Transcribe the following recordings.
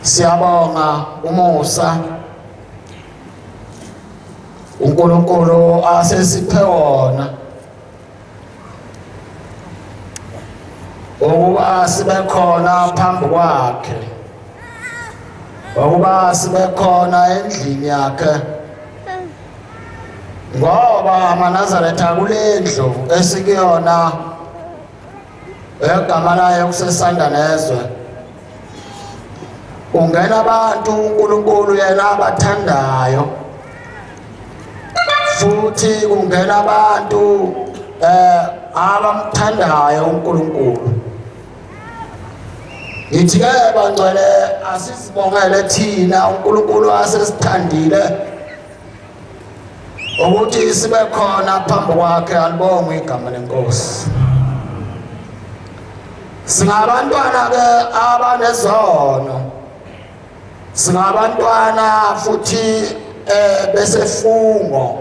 Siyabonga umusa uNkulunkulu asesiphe wona ukuba sibe khona phambi kwakhe, ukuba sibe khona endlini yakhe, ngoba amaNazaretha kulendlu esikuyona egama layo kusesanda nezwe. Ungena abantu uNkulunkulu yena abathandayo, futhi kungena abantu abamthandayo uNkulunkulu. Ngithi-ke bangcwele asizibongele thina uNkulunkulu asesithandile ukuthi sibe khona phambi kwakhe. Alibongwe igama leNkosi. Singabantwana-ke abanezono, singabantwana futhi besefungo.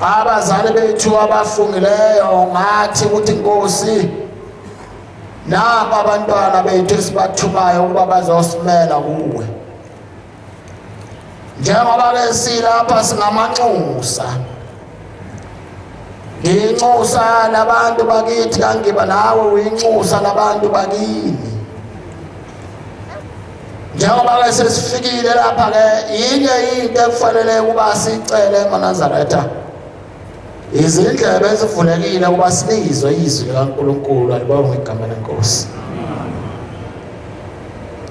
Abazali bethu abafungileyo ngathi ukuthi Nkosi, naba abantwana bethu esibathumayo ukuba bazosimela kuwe. Njengoba-ke silapha singamanxusa, nginxusa nabantu bakithi, kangiba nawe uyinxusa nabantu bakini. Njengoba-ke sesifikile lapha-ke, yinye into ekufanele ukuba sicele emaNazaretha, izindlebe ezivulekile ukuba silizwe izwi likaNkulunkulu. Alibongwe igama leNkosi.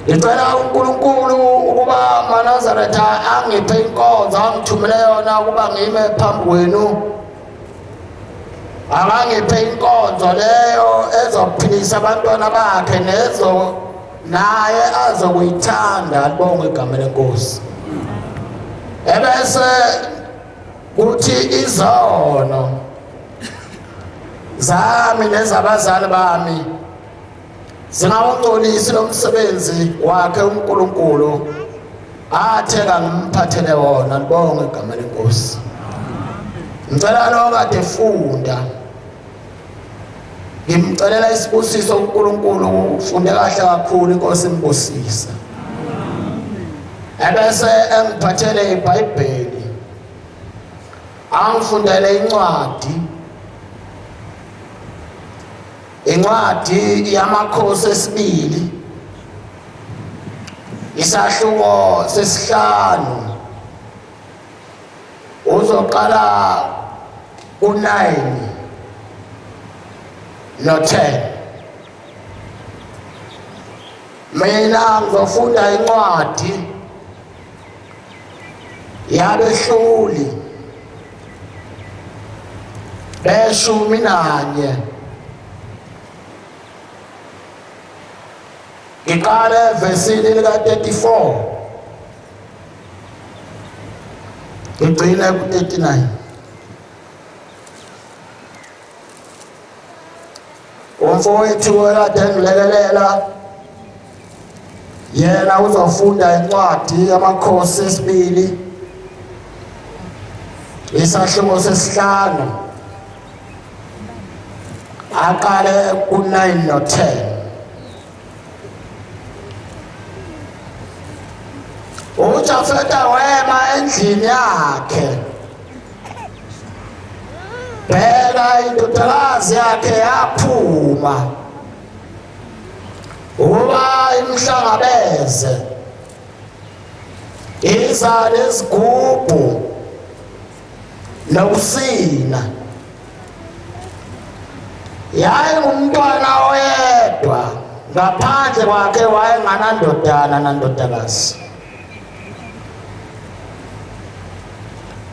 Ngicela uNkulunkulu ukuba amaNazaretha angiphe inkonzo, angithumele yona ukuba ngime phambi kwenu. Akangiphe inkonzo leyo ezophilisa abantwana bakhe, nezo naye azokuyithanda. Alibongwe igama leNkosi. Ebese kuthi izono zami nezabazali bami zingawungcolisi lo msebenzi wakhe uNkulunkulu athe kangimphathele wona. Alibongwe igama leNkosi. Ngicela lo kade funda, ngimcelela isibusiso uNkulunkulu, ufunde kahle kakhulu, Inkosi imbusisa. Ebese engiphathele iBhayibheli, angifundele incwadi yamakhosi esibili, isahluko sesihlanu, uzoqala ku-9 no-10. Mina ngizofunda incwadi yabehluli be-11. Ngiqale evesini lika-34 ngigcine ku-39. Umfowethu ekade engilekelela yena uzofunda incwadi yamakhosi esibili, isahluko sesihlanu, aqale ku-9 no-10. uJafeta wema endlini yakhe, bheka indodakazi yakhe yaphuma ukuba imhlangabeze, iza nezigubhu nokusina. Yayingumntwana oyedwa, ngaphandle kwakhe wayenganandodana nandodakazi.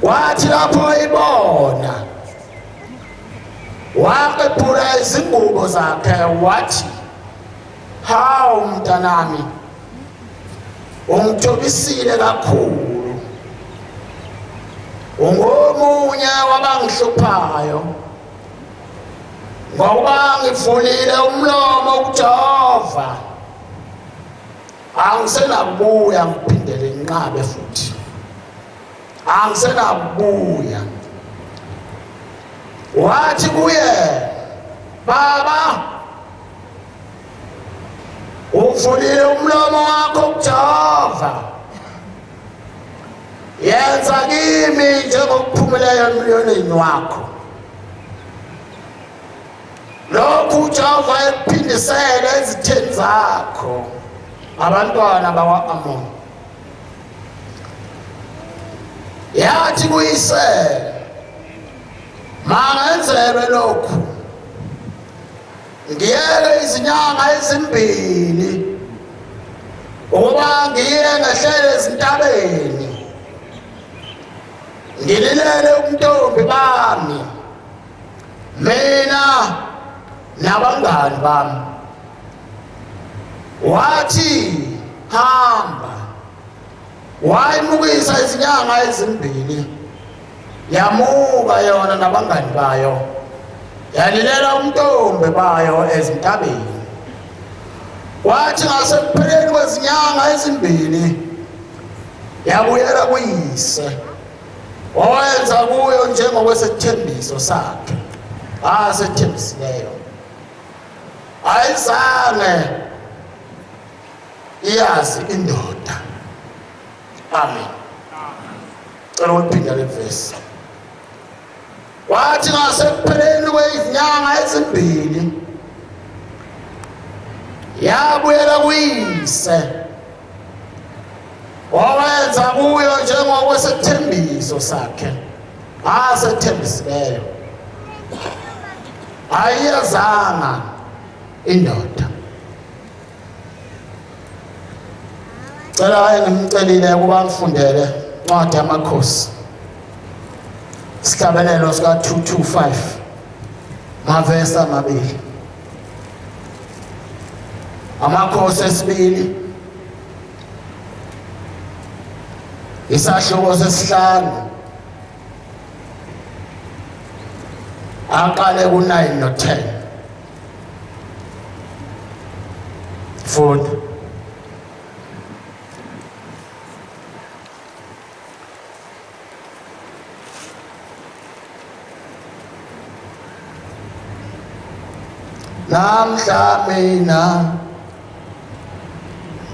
Wathi lapho ibona, waqephula izingubo zakhe wathi, hawu mntanami, ungithobisile kakhulu, ungomunye wabangihluphayo, ngokuba ngivulile umlomo kuJehova, angisenakubuya ngiphindele inqabe futhi, angisenakubuya. Wathi kuye, baba, uvulile umlomo wakho kuJehova yenza kimi njengokuphumileyo emlonyeni wakho lokhu uJehova ekuphindisele ezitheni zakho abantwana bakwa-Amoni yathi kuyise mangenzelwe lokhu ngiyeke izinyanga ezimbili ukuba ngiye ngehlele ezintabeni ngililele ubuntombi bami mina nabangani bami wathi hamba wayimukisa izinyanga ezimbili yamuka yona nabangani bayo yalilela umntombi bayo ezintabeni wathi ngasekupheleni kwezinyanga ezimbili yabuyela kuyise owenza kuyo njengokwesethembiso sakhe asethembisileyo ayizange iyazi indoda. Amen. Cela ukuphinda le verse. Wathi ngasekupheleni kwezinyanga ezimbili yabuyela kuyise owenza kuyo njengokwesethembiso sakhe asethembisileyo ayiyazanga indoda. Cela ngimcelile ukuba ngifundele incwadi yamakhosi isihlabelelo sika 225 mavesi amabili amakhosi esibili isahluko sesihlanu aqale ku9 no10 funda. Namhla mina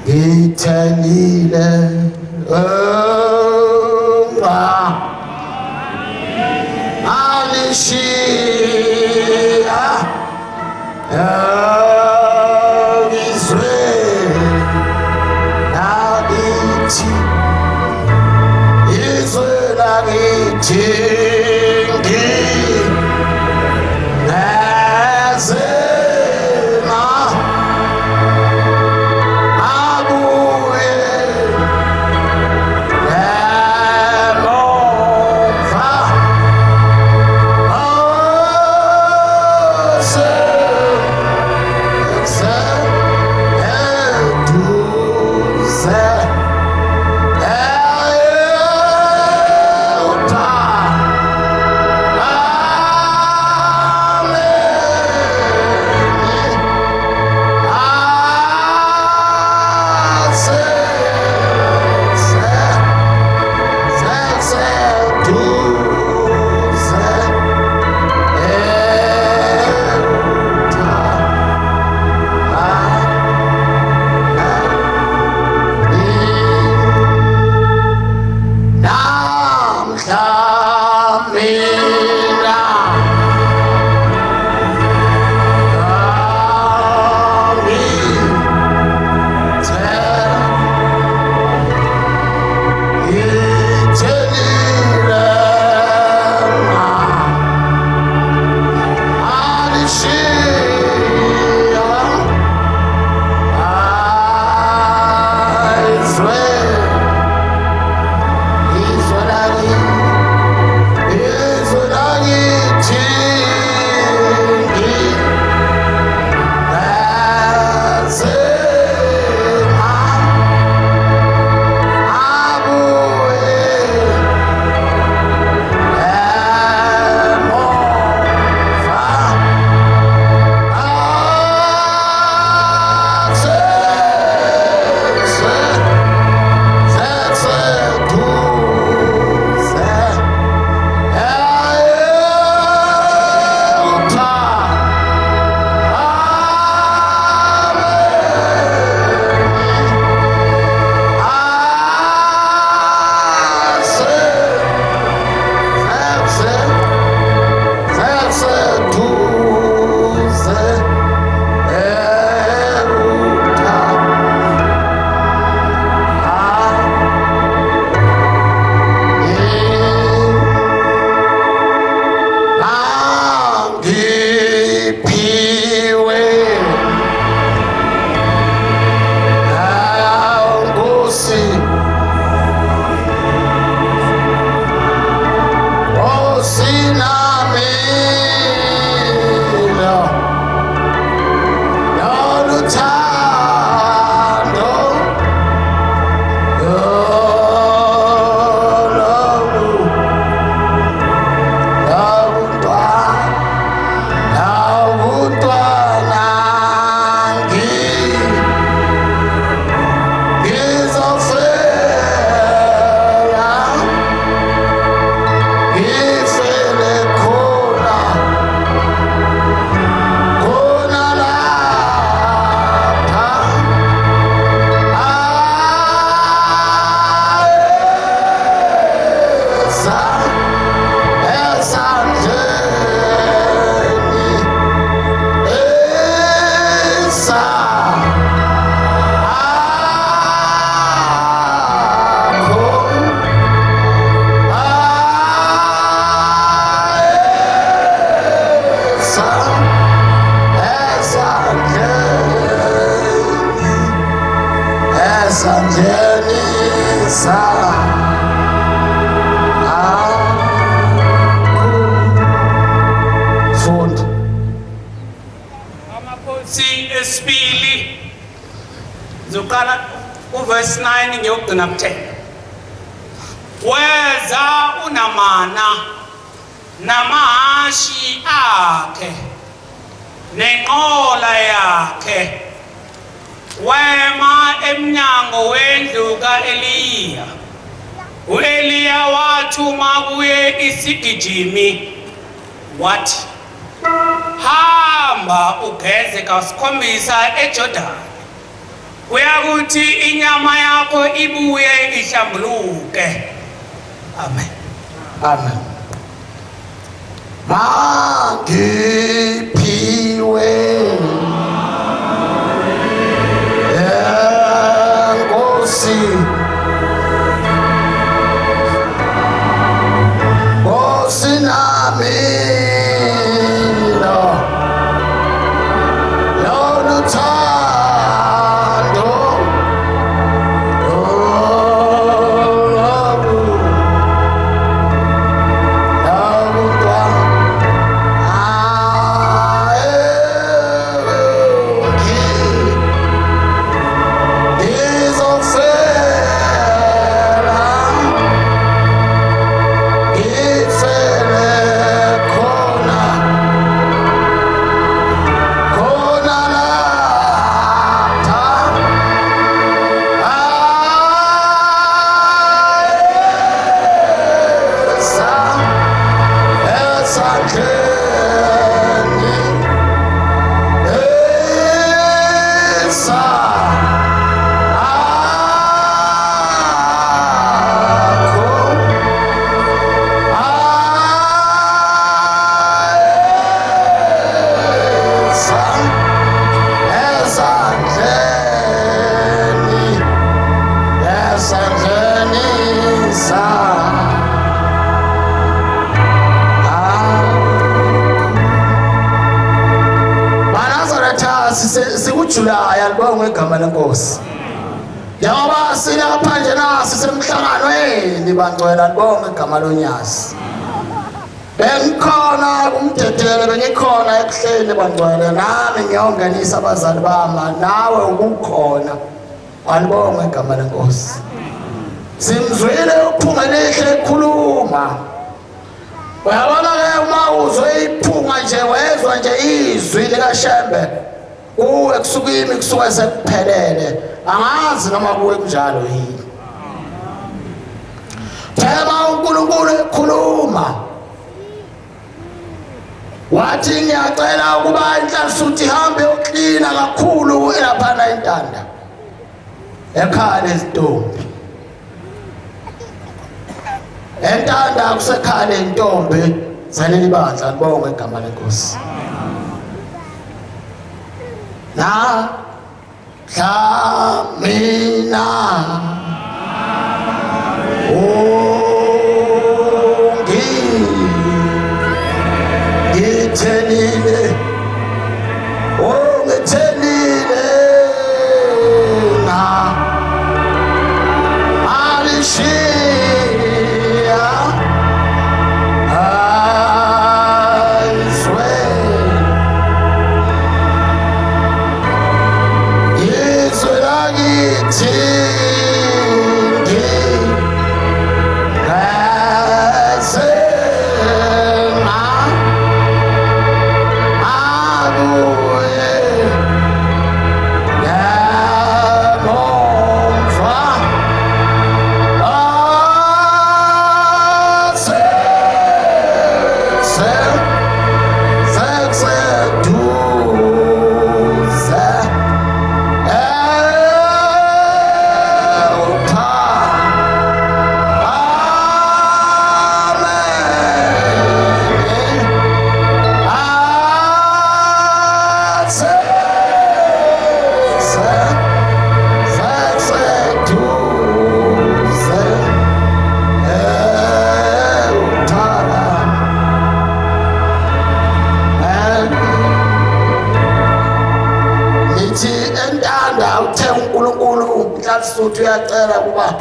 ngithelile alishiya izwe lakithi izwe lakithi esandleni funda Amakhosi esibili zoqala uverse 9 ngiyogcina ku10. Weza uNamana namahashi akhe nenqola yakhe wema emnyango wendlu ka-Eliya. U-Eliya wathuma kuye isigijimi wathi, hamba ugeze kasikhombisa eJordani, kuyakuthi inyama yakho ibuye ihlambuluke. Amen. amen mangiphiwe Nkosi Nkosi nami loluthando sikujulayo alibonge igama lenkosi njengoba silapha nje nasi semhlanganweni bangcwele alibonge igama lonyasi bengikhona kumdedele bengikhona ekuhleni bangcwele nami ngiyongenisa abazali bami nawe ukukhona alibonge igama lenkosi simzwile uphunga lihle ekhuluma uyabona-ke uma uzwe iphunga nje wezwa nje izwi likaShembe kuwe kusukimi kusuke sekuphelele angazi noma kuwe kunjalo yini phela uNkulunkulu ekhuluma wathi ngiyacela ukuba inhlansuthi ihambe yoklina kakhulu elaphana entanda ekhaya lezintombi entanda kusekhaya intombi zaleli bandla libonge igama lenkosi na mina ngithenile ngithenile na alishiya enhlanhlathu uyacela kuba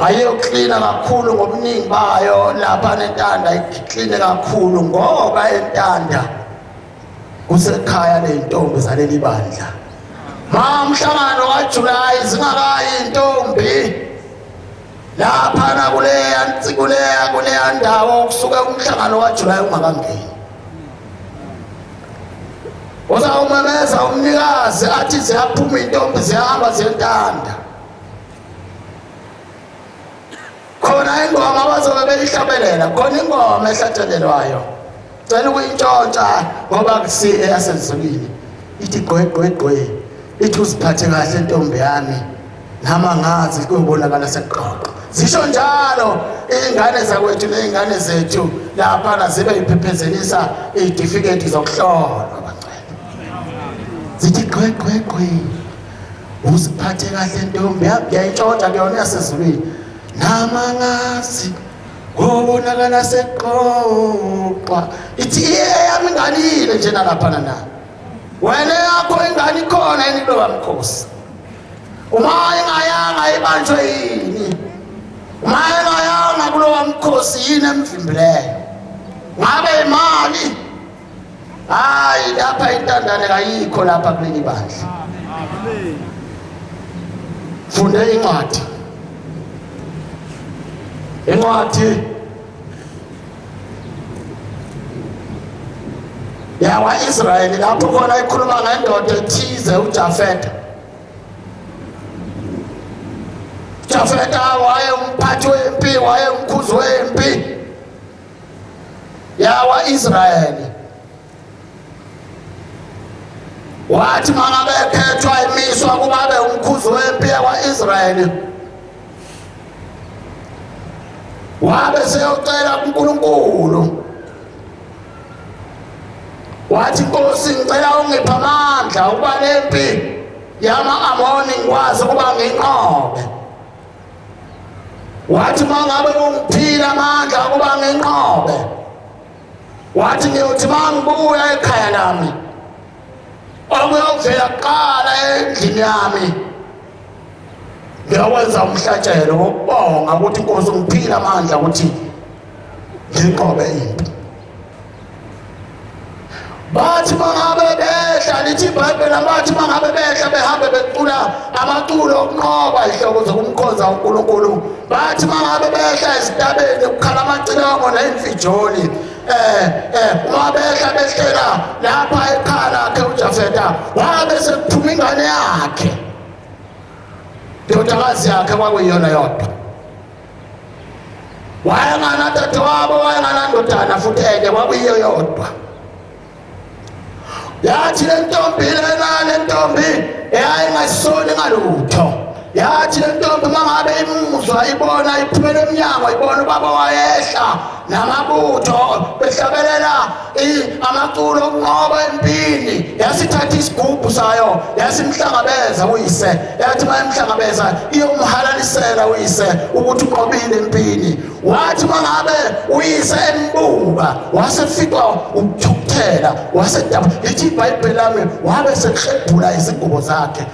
ayoklina kakhulu ngobuningi bayo lapha nentanda ikline kakhulu ngoba entanda kusekhaya leintombi zaleli bandla. Mamhlangano kaJulayi zingakayi intombi lapha na kuleya ndawo kusuka umhlangano kaJulayi ungakangeni. Uzawumemeza umnikazi athi ziyaphuma intombi ziyahamba ziyentanda. Khona ingoma abazobe beyihlabelela, khona ingoma ehlathelelwayo. Cela ukuyintshontsha ngoba kusiye yasezulwini. Ithi gqwe ithi usiphathe kahle intombi yami nama ngazi kuyobonakala seqoqo. Zisho njalo ingane zakwethu nezingane zethu lapha zibe iphephezelisa izitifiketi zokuhlolwa bancane. Zithi gqwe usiphathe kahle intombi yami ngiyayintshontsha kuyona yasezulwini. Nama ngazi kuyobonakala seqoqo. Ithi yami ngalile nje nalapha na. Wena yakho ingane ikhona yini kulowa mkhosi? Uma ingayanga ibanjwe yini? Uma ingayanga kulowa mkhosi yini emvimbileyo? Ngabe imali? Hayi lapha intandane kayikho lapha kuleli bandla. Funde incwadi. Incwadi yakwa-Israyeli lapho khona ikhuluma ngendoda ethize uJafeta. uJafeta wayengumphathi wempi, wayengumkhuzi wempi yakwa-Israyeli. Wathi mangabe ekhethwa emiswa kuba abe umkhuzi wempi yakwa-Israyeli, wabe seyocela kuNkulunkulu. Wathi Nkosi ngicela ungiphe amandla ukuba lempi yama-Amoni ngikwazi ukuba ngiyinqobe. Wathi mangabe ungiphile amandla ukuba ngiyinqobe, wathi ngiyothi mangibuya ekhaya lami okuyovela kuqala endlini yami ngiyakwenza umhlatshelo wokubonga ukuthi Nkosi ungiphile amandla ukuthi ngiyinqobe impi. Bathi mangabe behla lithi iBhayibheli bathi mangabe behla behambe becula amaculo okunqoba ihloko zokumkhonza uNkulunkulu. Bathi mangabe behla ezitabeni ukukhala amacilongo nemfijoli. Uma behla behlela lapha ekhaya lakhe uJafeta wabe sekuphuma ingane yakhe. Indodakazi yakhe kwakuyiyona yodwa. Wayenganadadewabo, wayenganandodana futhi ende, kwakuyiyo yodwa. Yathi lentombi eyayingasoni ngalutho. Yathi lentombi mangabe imuzwa ibona iphumela emnyango ibona ubaba wayehla namabutho behlabelela amaculo okunqoba empini. Yasithatha isigubhu sayo yasimhlangabeza uyise. Yathi mayemhlangabeza iyomhalalisela uyise ukuthi uqobile empini. Wathi mangabe uyise embuka waseficwa ukuthukuthela wasedaba. Lithi iBhayibheli lami wabe sekrebhula izingubo zakhe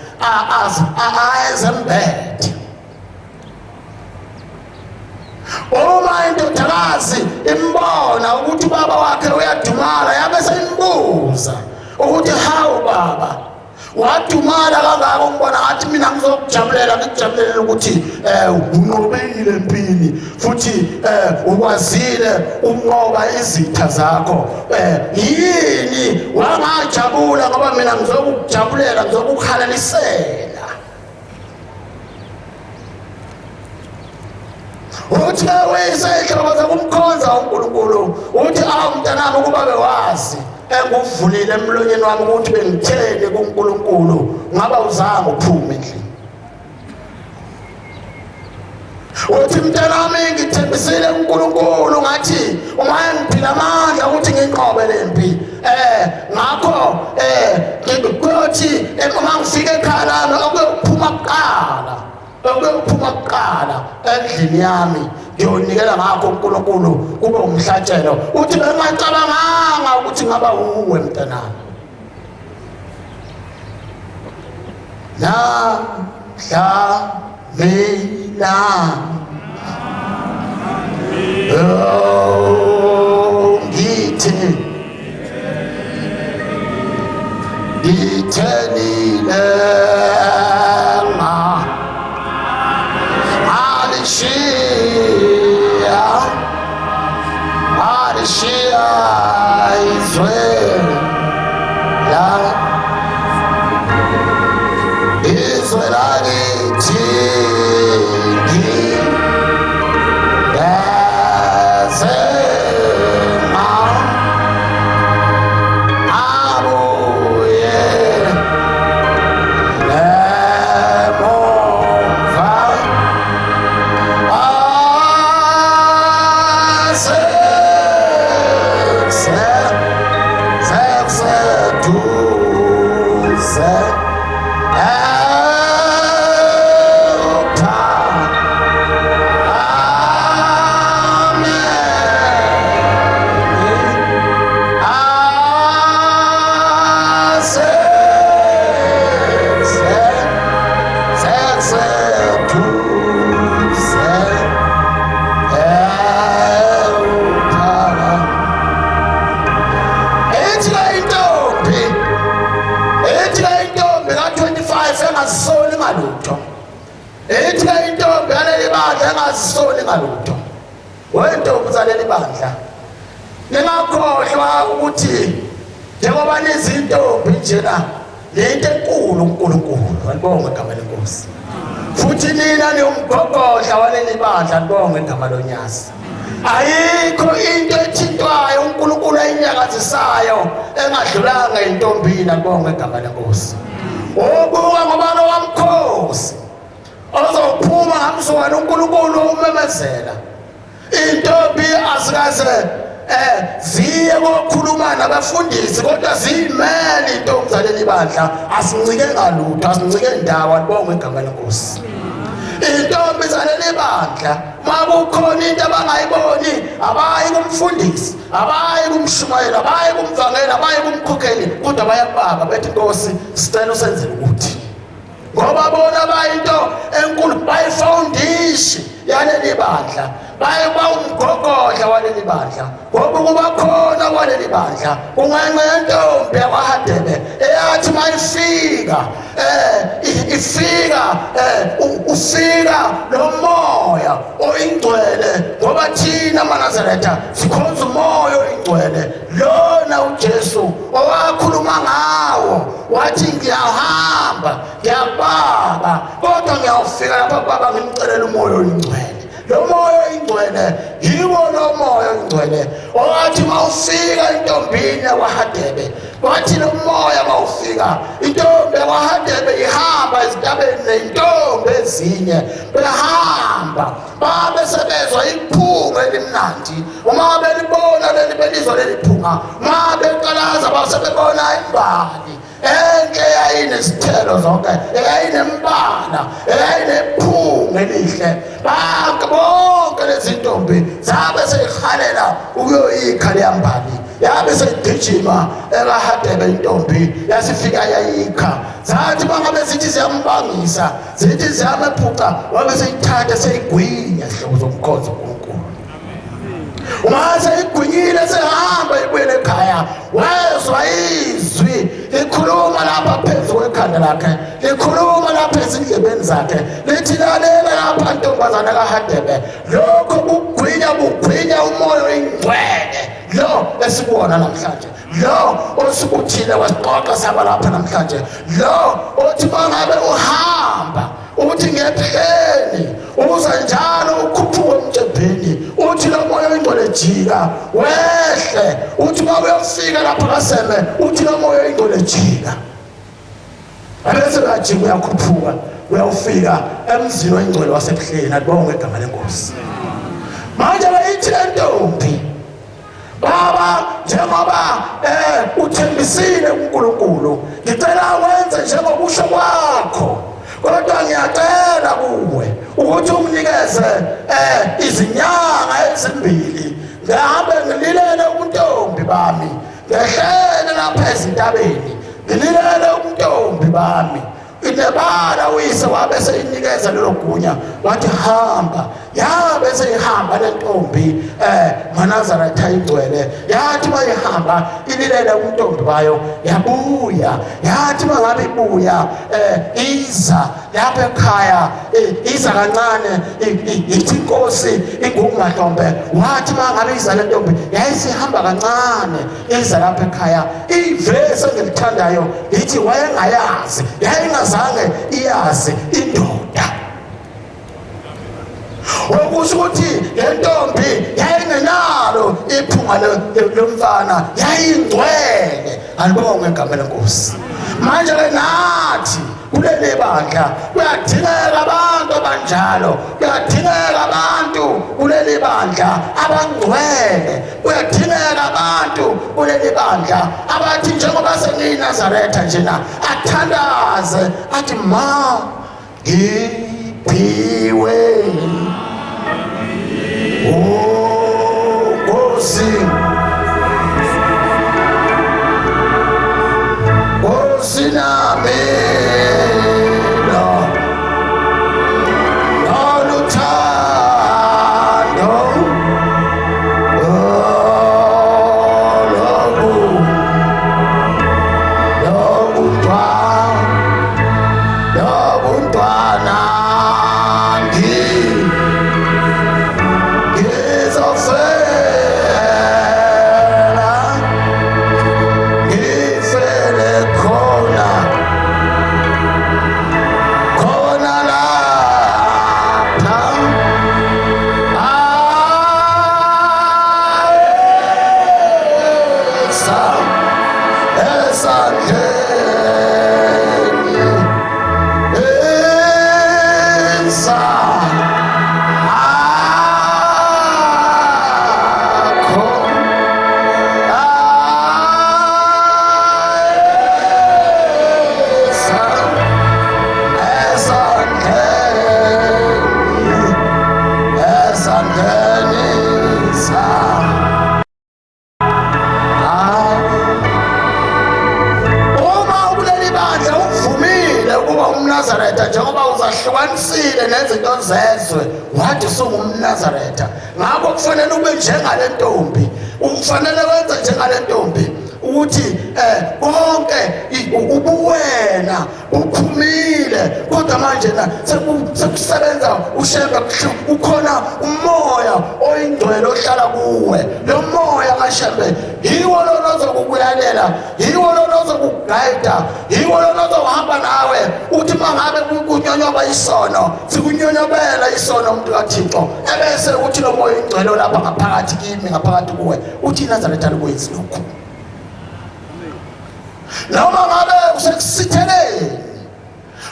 ayezembethe. Uma indodakazi imbona ukuthi baba wakhe uyadumala yabe seyimbuza ukuthi hawu baba wadumala kangaka ngibona ngathi mina ngizokujabulela ngikujabulela ukuthi unqobile empini futhi ukwazile ukunqoba izitha zakho. Yini wangajabula ngoba mina ngizokujabulela ngizokukhalalisela. Uthi wayesehla zokumkhonza uNkulunkulu uthi mntanami ukuba bewazi enguvulile emlonyeni wami ukuthi bengithele kuNkulunkulu ngaba uzange uphume endlini. Uthi mntanami ngithembisile uNkulunkulu ngathi uma engiphila amandla ukuthi nginqobe lempi. Ngakho ngikuthi uma ngifika ekhaya lami okuyophuma kuqala endlini yami ngiyonikela ngakho uNkulunkulu kube umhlatshelo. Uthi bengacabanganga ukuthi ngaba uwe mntanami. mina oh ngithenile alishiya izwe lakithi Sisole ngalutho wentombi uzaleli bandla ningakhohlwa ukuthi njengoba nezintombi njena lento enkulu uNkulunkulu alibonge igama lenkosi futhi nina niumgogodla waleli bandla alibonge igama lonyasi ayikho into ethintwayo uNkulunkulu ayinyakazisayo engadlulanga entombini alibonge igama lenkosi obuka ngoba lo wamkhosi ozophuma ngamsona uNkulunkulu umemezela intombi asikaze ziye kokhuluma nabafundisi kodwa zimele intombi zaleli bandla asincike ngalutho asincike ndawo alibonge igama lenkosi intombi zaleli bandla makukhona into abangayiboni abayi kumfundisi abayi kumshumayeli abayi kumvangeli abayi kumkhokheli kodwa bayababa bethi Nkosi sicela usenzele ukuthi ngoba bona bayinto enkulu bayifoundation yaleli bandla bayiba umgogodla waleli bandla ngoba kuba khona waleli bandla kungenqentombi yakwaHadebe eyathi mayifika ufika lo moya oyingcwele ngoba thina maNazaretha sikhonza umoya oyingcwele lona uJesu owakhuluma ngawo wathi ngiyahamba ngiyababa kodwa ngiyawufika lapha baba ngimcelela umoya oyingcwele lo moya oyingcwele yiwo lo moya oyingcwele owathi mawufika entombini yakwaHadebe wathi lo moya mawufika intombi yakwaHadebe ihamba ezintabeni nentombi ezinye behamba babe sebezwa iphunga elimnandi uma belibona leli belizwa leliphunga uma beqalaza basebebona imbali enhle yayinesithelo zonke eyayinembala eyayinephunga elihle bonke lezi ntombi zabe seyihalela ukuyoyikha leya mbali yabe seyigijima ekaHadebe intombi yasifika yayikha zathi bangabe zithi ziyambangisa zithi ziyamephuca wabe seyithatha seyigwinya ihlobo zomkhonzo uNkulunkulu uma seyigwinyile sehamba ibuyele ekhaya wezwa izwi likhuluma lapha phezu kwekhanda lakhe likhuluma lapha ezindlebeni zakhe lithi lalela lapha ntombazana kaHadebe lokho bugwinya umoya oyingcwele lo esibona namhlanje lo osikuthile wasixoxa saba lapha namhlanje lo othi bangabe uhamba uthi ngepheni uza njalo ukhuphuke emjebheni uthi lo moya oyingcwele jika wehle uthi uma uyofika lapha kaSeme uthi lo moya oyingcwele jika abese kajika uyakhuphuka uyawufika emzini oyingcwele wasebuhleni alibonge igama lenkosi manje bayithi lentombi baba njengoba uthembisile uNkulunkulu ngicela wenze njengokusho kwakho kodwa ngiyacela kuwe ukuthi unginikeze izinyanga ezimbili ngihambe ngililele untombi bami ngehlele lapha ezintabeni ngililele untombi bami inebala uyise wabe seyinikeza lelo gunya wathi hamba yabe seyihamba le ntombi Manazaretha igcwele yathi bayihamba ililela untombi bayo yabuya yathi mangabe ibuya iza lapha ekhaya iza kancane ithi inkosi ingumahlombe wathi mangabe iza le ntombi yayisihamba kancane iza lapha ekhaya ivese engilithandayo lithi wayengayazi yayingazange iyazi indoda okusho ukuthi le ntombi yayingenalo iphunga lomfana yayingcwele alibonge igama lenkosi manje ke nathi kuleli bandla kuyadingeka abantu abanjalo kuyadingeka abantu kuleli bandla abangcwele kuyadingeka abantu kuleli bandla abathi njengoba sengiyiNazaretha njena athandaze athi ma ngiphiwe Nkosi Nkosi nami uNazaretha njengoba uzahlukanisile nezinto zezwe wathi sungumNazaretha ngakho kufanele ube njengale ntombi ufanele wenze njengale ntombi ukuthi konke ubuwena uphumile kodwa manje na sekusebenza ushembe ukhona umoya oyingcwele ohlala kuwe lo moya kaShembe yiwo lo ozokukuyalela yiwo lo ozokugayida yiwo lo ozohamba nawe uthi mangabe kunyonyoba isono sikunyonyobela isono umuntu kaThixo ebese uthi lo moya oyingcwele lapha ngaphakathi kimi ngaphakathi kuwe uthi iNazaretha likwenzi lokho noma ngabe usekusitheleni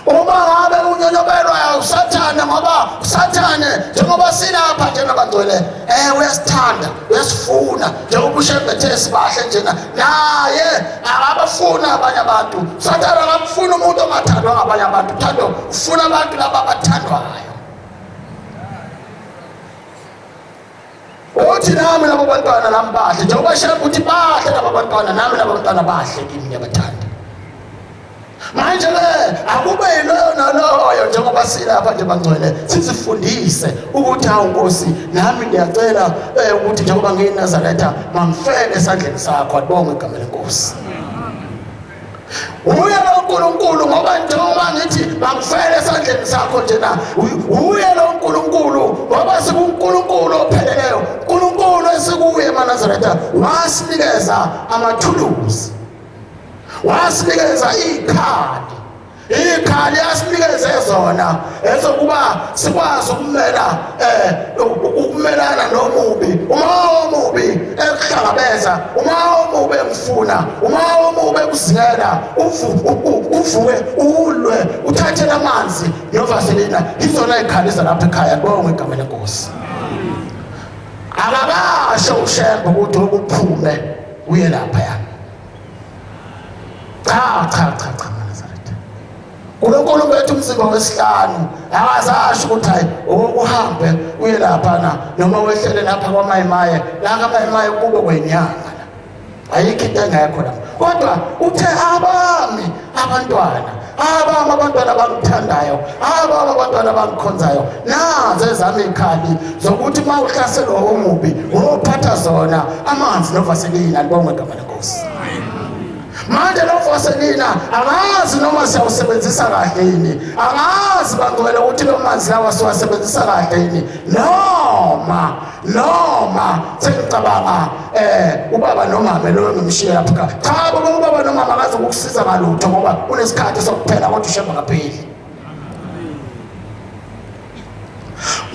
uma ngabe unyonyobelwa usathane ngoba usathane njengoba silapha nje nabangcwele uyasithanda uyasifuna njengoba uShembe sibahle njena naye akabafuna abanye abantu usathane akafuna umuntu ongathandwa ngabanye abantu uthando ufuna abantu laba abathandwayo uthi nami labo bantwana nami bahle njengoba Shembe uthi bahle labo bantwana nami labo bantwana bahle kimi ngiyabathanda manje ke akube yiloyo naloyo njengoba silapha nje bangcwele sizifundise ukuthi hawu Nkosi nami ngiyacela ukuthi njengoba ngiyiNazaretha mangifele esandleni sakho abonge igama lenkosi uye lo uNkulunkulu ngoba njengoba ngithi mangifele esandleni sakho njena uye lo uNkulunkulu ngoba sikuNkulunkulu opheleleyo uNkulunkulu esikuye eManazaretha wasinikeza amathuluzi wasinikeza ikhali yasinikeze zona ezokuba sikwazi ukumelana nomubi uma omubi ekuhlangabeza uma omubi emfuna uma omubi ekuzingela uvuke ulwe uthathe amanzi novaselina izona ikhalisa lapha ekhaya bonke igama lenkosi akabasho uShembe ukuthi ukuphume uye lapha yana cha Nazaretha uNkulunkulu bethu umzimba wesihlanu akazasho ukuthi hayi uhambe uye lapha na noma wehlele lapha kwaMayimaye la kaMayimaye kube kwenyanga la ayikho into engekho la kodwa uthe abami abantwana abami abantwana abangithandayo, abami abantwana abangikhonzayo, nazo ezami ikhali zokuthi uma uhlaselwa omubi uphatha zona amanzi novaselina. Libonge igama lenkosi. Manje lo vaselina angazi noma siyawusebenzisa kahle yini, angazi bangcwele ukuthi lo manzi lawa siwasebenzisa kahle yini, noma sengicabanga ubaba nomama lo ngimshiye lapha. Cha, ubaba nomama akazi ukukusiza ngalutho ngoba unesikhathi sokuphela kodwa usheba ngapheli.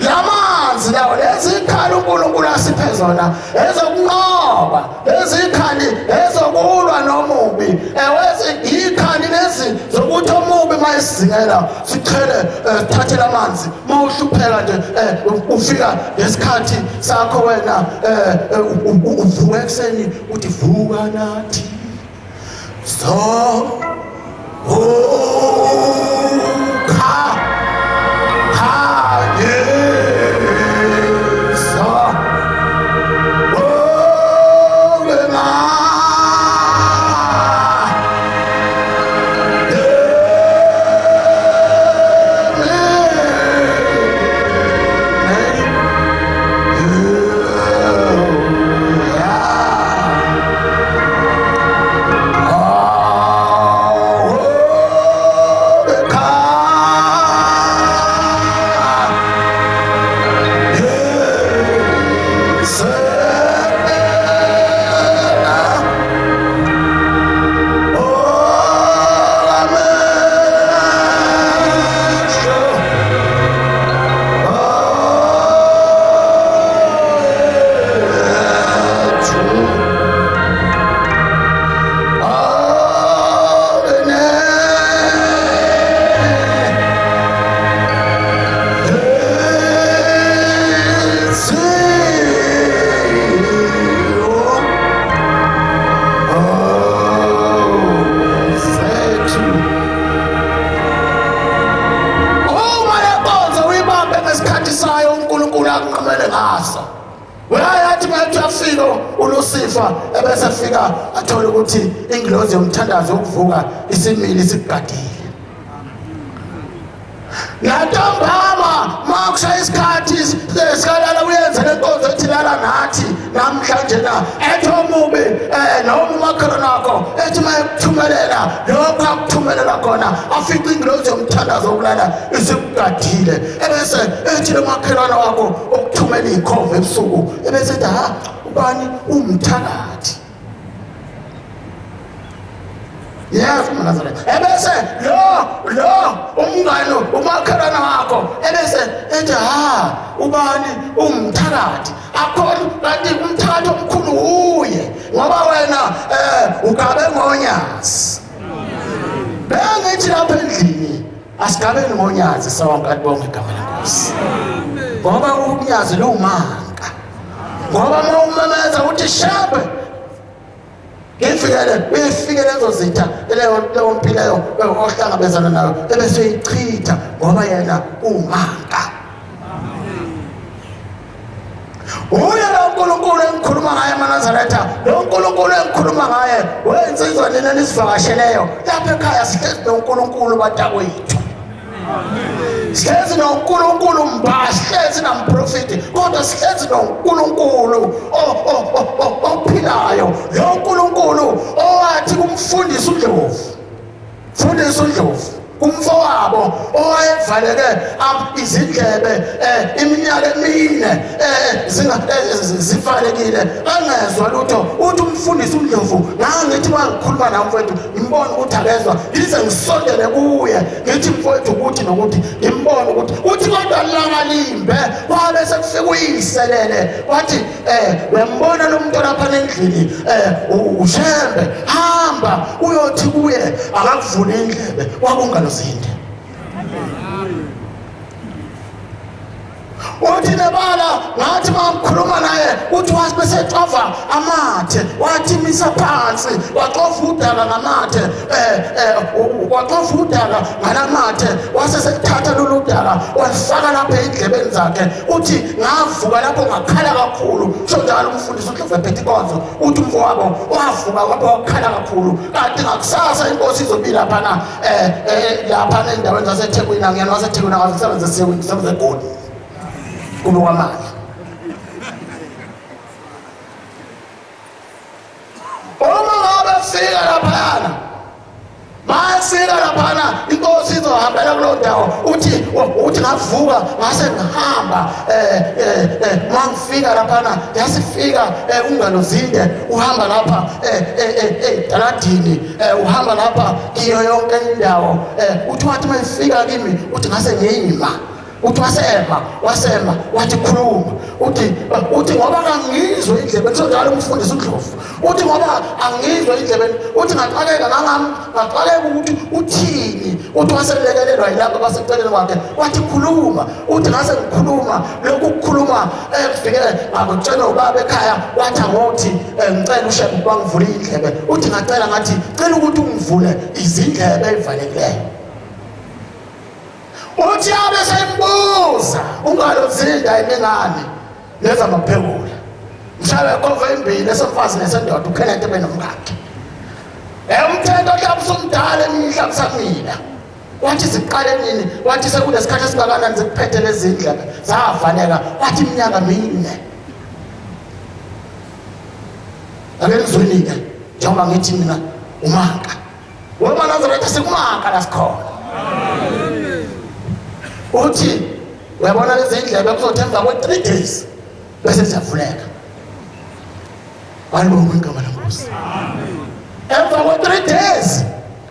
Lamanzi lawo lezi ikhali uNkulunkulu asiphe zona ezokunqoba, lezi ikhali ezokulwa nomubi, lezi ikhali lezi zokuthi omubi mayisizingela sichele thathe lamanzi mawuhlupheka nje ufika ngesikhathi sakho wena uvuka ekseni uthi vuka nathi so uLucifer ebese fika athola ukuthi ingilozi yomthandazo yokuvuka isimili sigadile. Nantambama makushaya isikhathi sesikhala uyenza lenkonzo ethilala nathi namhlanje na ethi omubi noma umakhelwane wakho ethi mayekuthumelela lokho akuthumelela khona afike ingilozi yomthandazo yokulala isigadile ebese ethi lo makhelwane wakho okuthumela ikhova ebusuku ebese ethi ubani umthakathi. Yes, Nazareth. Ebese lo umngane umakhelwane wakho ebese ethi ubani umthakathi. Akhona kanti umthakathi omkhulu uye ngoba wena ugabe ngonyazi. Bengithi lapha endlini asigabeni ngonyazi sawonke bonke igama lenkosi. Ngoba unyazi lo umanga. Ngoba mawumemeza uthi shabe ngifike lezo zitha leyo mpilo ohlangabezana nayo ebese uyichitha ngoba yena umanga. Uya lo uNkulunkulu engikhuluma ngaye eNazaretha, lo uNkulunkulu engikhuluma ngaye wensizwa nina nisivakasheleyo lapha ekhaya sihlezi noNkulunkulu batakwethu. Sihlezi noNkulunkulu mbasi, sihlezi namprofeti, kodwa sihlezi noNkulunkulu ophilayo, lo uNkulunkulu owathi kumfundisa uNdlovu, fundisa uNdlovu kumfowabo owayevaleke izindlebe iminyaka emine zivalekile angezwa lutho. Uthi umfundisi uNdlovu ngithi mangikhuluma nawe mfowethu ngimbone ukuthi akezwa ngize ngisondele kuye ngithi mfowethu ukuthi nokuthi ngimbone ukuthi uthi kodwa langa limbe wabe sekufika uyiselele wathi wembona lo muntu lapha endlini ushembe hamba uyothi kuye akakuvune indlebe wakungalo zinde. Uthi nebala ngathi mangikhuluma naye uthi wasebesexova amathe wathi misa phansi waxova udaka ngamathe waxova udaka ngalamathe wasesethatha lolu daka walifaka lapha endlebeni zakhe uthi ngavuka lapho ngakhala kakhulu sho njalo umfundisi uDlovu ephethe inkonzo uthi umfowabo wavuka lapho wakhala kakhulu kanti ngakusasa inkosi izobila lapha lapha endaweni zaseThekwini angiyena waseThekwini akasebenza sebenza eGoli kube kwamanje uma ngabe fika laphana masika laphana inkosi izohambela kulo ndawo uthi ngavuka ngase ngihamba mangifika laphana yasifika ungalozinde uhamba lapha edaladini uhamba lapha kiyo yonke indawo uthi wathi mayifika kimi uthi ngase ngiyima uthi wasema wathi khuluma uthi ngoba angizwe indlebe njalo umfundisi uDlovu uthi ngoba angizwe indlebe uthi ngaqaleka ngaqaleka ukuthi uthini uthi waselekelelwa yilabo baseceleni kwakhe wathi khuluma uthi ngase ngikhuluma lokhu ukukhuluma kufike ngakutshela ubaba ekhaya wathi ngothi ngicela ushebe bangivule indlebe uthi ngacela ngathi cela ukuthi ungivule izindlebe ezivalekileyo uthi abe sembuza ungalozinda imingane leza maphekula mshawe khova imbili esemfazi nesendoda ukhenete benomkakhe umthetho hlabisa umdala emihla kusamila wathi siqale nini wathi sekunesikhathi esingakanani zikuphethe lezi ndlebe zavaleka wathi iminyaka 4 akenizweni-ke njengoba ngithi mina umanka ngoba Nazareth sikumanka la sikhona uthi uyabona lezi ndlebe kuzothemba kwe3 days bese ziyavuleka alibonga igama lenkosi emva kwe3 days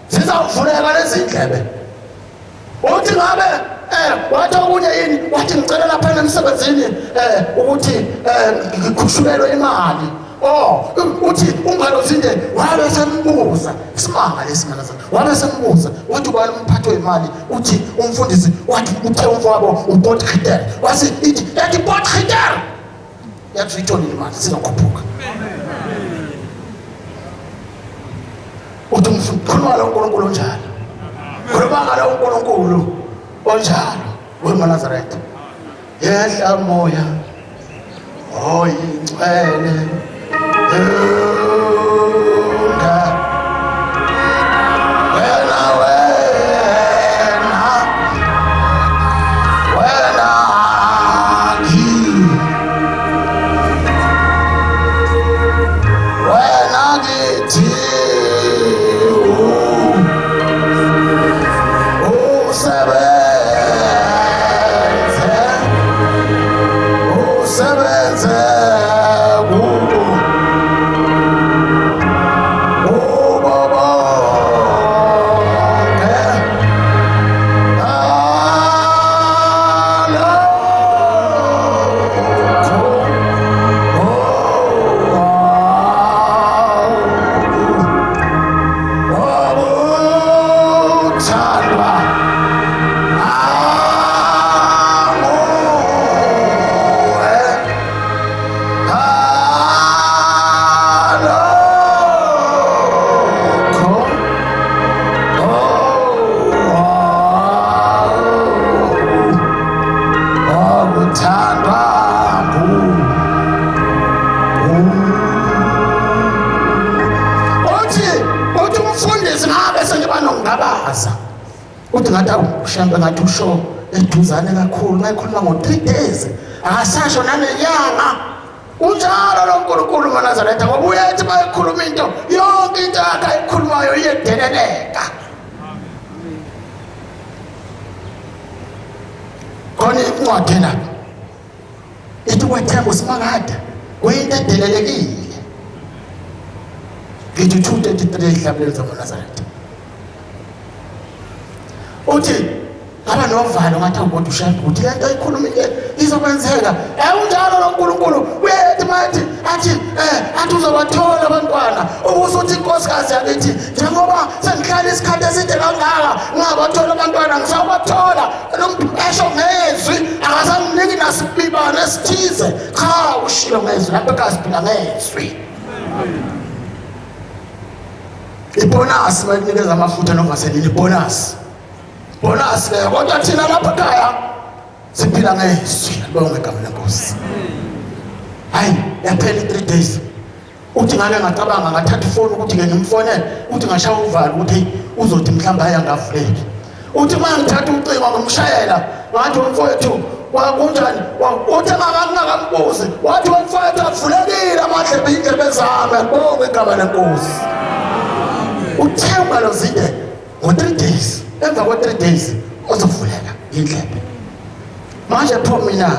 zizavuleka lezi ndlebe uthi ngabe wathi okunye yini wathi ngicela lapha emsebenzini ukuthi ngikhushulelwe imali uthi ungalozinde wabe sembuza isimanga lesimanga wabe sembuza wathi ubani umphathi wemali uthi umfundisi wathi uthe umfowabo uPotgieter wasi ithi yathi Potgieter yathi ithoni imali sizokhuphuka uthi umfundisi uNkulunkulu njalo khuluma lo uNkulunkulu onjalo weNazareth yehla moya oyingcwele uthi ngathi awushambe ngathi usho eduzane kakhulu mayikhuluma ngo3 days akasasho nanenyanga unjalo lo uNkulunkulu weNazareth ngoba uyethi bayikhuluma into yonke into yakhe ayikhulumayo iyedeleleka khona incwadi lapha ithi kwethemba simakade kuyinto edelelekile ngithi 2:33 ehlabeleni zakoNazareth uthi aba novalo ngathi awubona ushaya uthi lento ayikhulumile izokwenzeka unjalo lo uNkulunkulu uyethi mathi athi uzobathola abantwana ubusuthi inkosikazi yakithi njengoba sengihlala isikhathi eside kangaka ngabathola abantwana ngisabathola lo muntu esho ngezwi akasanginiki thina sibibane esithize cha ushilo ngezwi lapha ekhaya siphila ngezwi. Ibonus bayinikeza amafutha noma senini bonus le kodwa thina lapha ekhaya siphila ngezwi. Bonke igama lenkosi. Hayi yaphela 3 days. Uthi ngake ngacabanga ngathatha ifoni ukuthi ngimfonele uthi ngashaya uvalo ukuthi uzothi mhlamba haya ngavuleki. Uthi manje ngithatha ucingo ngomshayela ngathi umfowethu wakunjani uthi ngakambuzi wathi umfowethu avulekile amadlebe indlebe zami. Bonke igama lenkosi. Uthemba lozide ngo3 days emva ko3 days uzovuleka indlebe. Manje pho mina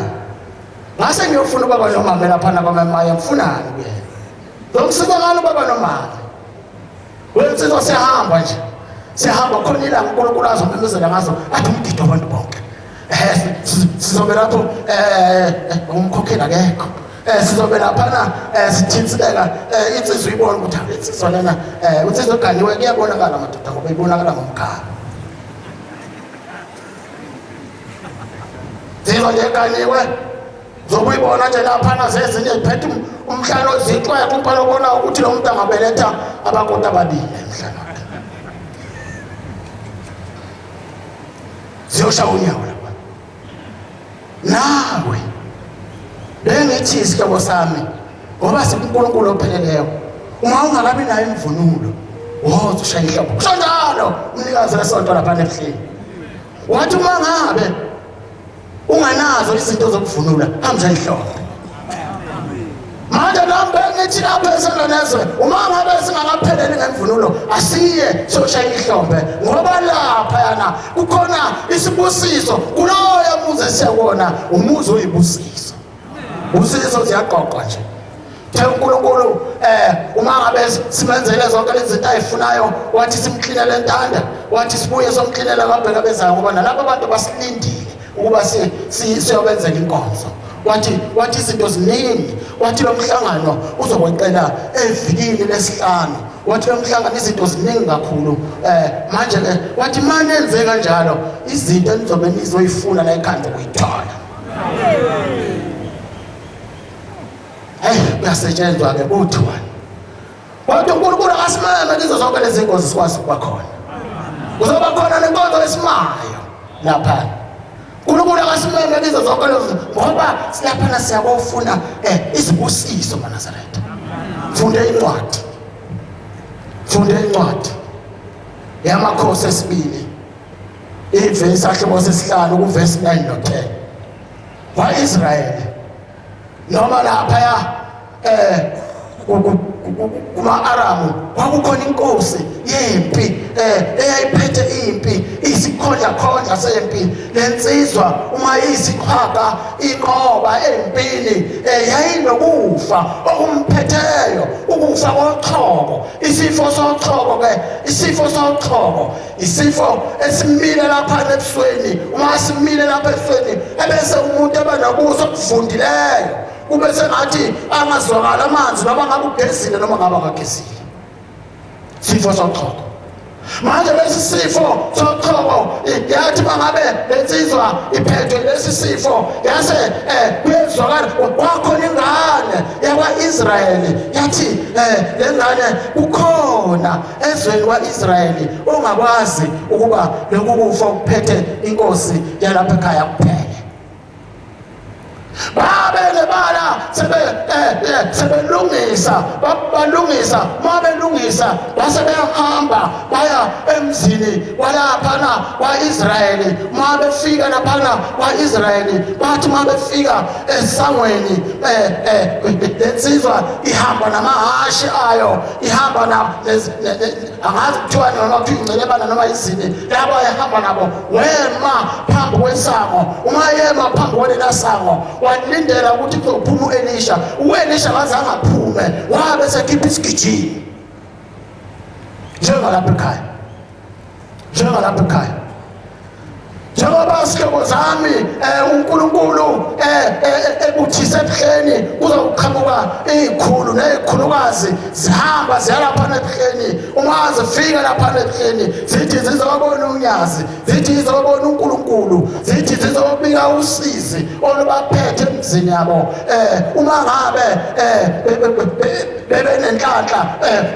ngase ngiyofuna baba nomama lapha kwamamaye mfunani kuyena. Ngokusibonga baba nomama. Wensizwa sihamba nje. Sihamba khona ilanga uNkulunkulu azomemezela ngazo athi umgido abantu bonke. Sizobe lapho umkhokheli akekho. Sizobe lapha sithintseka insizwe ibona ukuthi insizwa lena insizwe eganiwe kuyabonakala madoda ngoba ibonakala ngomkhaya. Insizwa eganiwe zokuyibona nje lapha zezinye ziphethe umhlalo ozixweke uqala ubona ukuthi lo muntu angabeletha abakoti ababili emhlalo wakhe. Ziyoshaya unyawo lapha. Nawe bengithi isihlobo sami ngoba sikuNkulunkulu opheleleyo uma ungakabi nayo imvunulo woza ushaya ihlobo. Kusho njalo umnikazi wesonto lapha ebuhleni. Wathi uma ngabe unganazo izinto zokuvunula hamba ihlobo. Manje lambe ngithi lapha esenonezwe uma ngabe singakapheleli ngemvunulo asiye soshaya ihlombe ngoba lapha yana kukhona isibusiso kuloya muze siyabona umuzi oyibusiso. Usizo ziyaqoqwa nje. Thela uNkulunkulu uma ngabe simenzele zonke lezi zinto ayifunayo wathi simklinele entanda wathi sibuye somklinela kabheka bezayo ngoba nalabo abantu basilindile ukuba siyobenzela inkonzo. Wathi izinto ziningi. Wathi lo mhlangano uzokweqela evikini lesihlanu. Wathi lo mhlangano izinto ziningi kakhulu. Manje ke wathi manje enze kanjalo izinto enizobe nizoyifuna la ekhanda ukuyithola. Kuyasetshenzwa ke kuthi wani. Wathi uNkulunkulu akasimeme kizo zonke lezi zingozi sikwazi kuba khona. Kuzoba khona nenkonzo esimayo lapha. uNkulunkulu akasimeme kizo zonke lezi ngoba silaphana siyakufuna izibusiso maNazaretha. Funde incwadi yamakhosi esibili ivesi ahlobo sesihlanu kuvesi 9 no10. Wa-Israyeli noma lapha kuma-Aramu kwakukhona inkosi yempi eyayiphethe impi isikhondla sempi. Lensizwa uma isiqhaga inqoba empini yayinokufa okumphetheyo ukufa koqhoko. Isifo soqhoko isifo esimile lapha ebusweni. Uma simile lapha ebusweni ebese umuntu ebanobuso obuvundileyo kube sengathi angazwakala amanzi noma ngabe ugezile noma ngabe akagezile. Sifo soqhoko. Manje lesi sifo soqhoko yathi mangabe lensizwa iphethwe lesi sifo yase kuyezwakala kwakhona ingane yakwa-Israyeli yathi lengane kukhona ezweni kwa-Israyeli ongakwazi ukuba lokhu kufa kuphethe inkosi yalapha ekhaya kuphela. Babele bala sebelungisa mabelungisa base behamba baya emzini walaphana kwa-Israyeli. Mabefika laphana kwa-Israyeli bathi mabefika esangweni lensizwa ihamba namahashi ayo ihamba angazi kuthiwa noma kuthiwa ingcelebana noma izini labo ehamba nabo wema phambi kwesango. Uma yema phambi kwalela sango walindela ukuthi kuzophuma u-Elisha. U-Elisha kazange aphume wabe sekhipha isigijini njengalapha ekhaya. Njengoba sihlobo zami uNkulunkulu ebuthise ebuhleni kuzoqhamuka izikhulu nezikhulukazi zihamba ziyalaphana ebuhleni. Uma zifika laphana ebuhleni zithi zizobona unyazi, zithi zizobona uNkulunkulu, zithi zizobika bafuna usizi olubaphethe emzini yabo uma ngabe bebenenhlanhla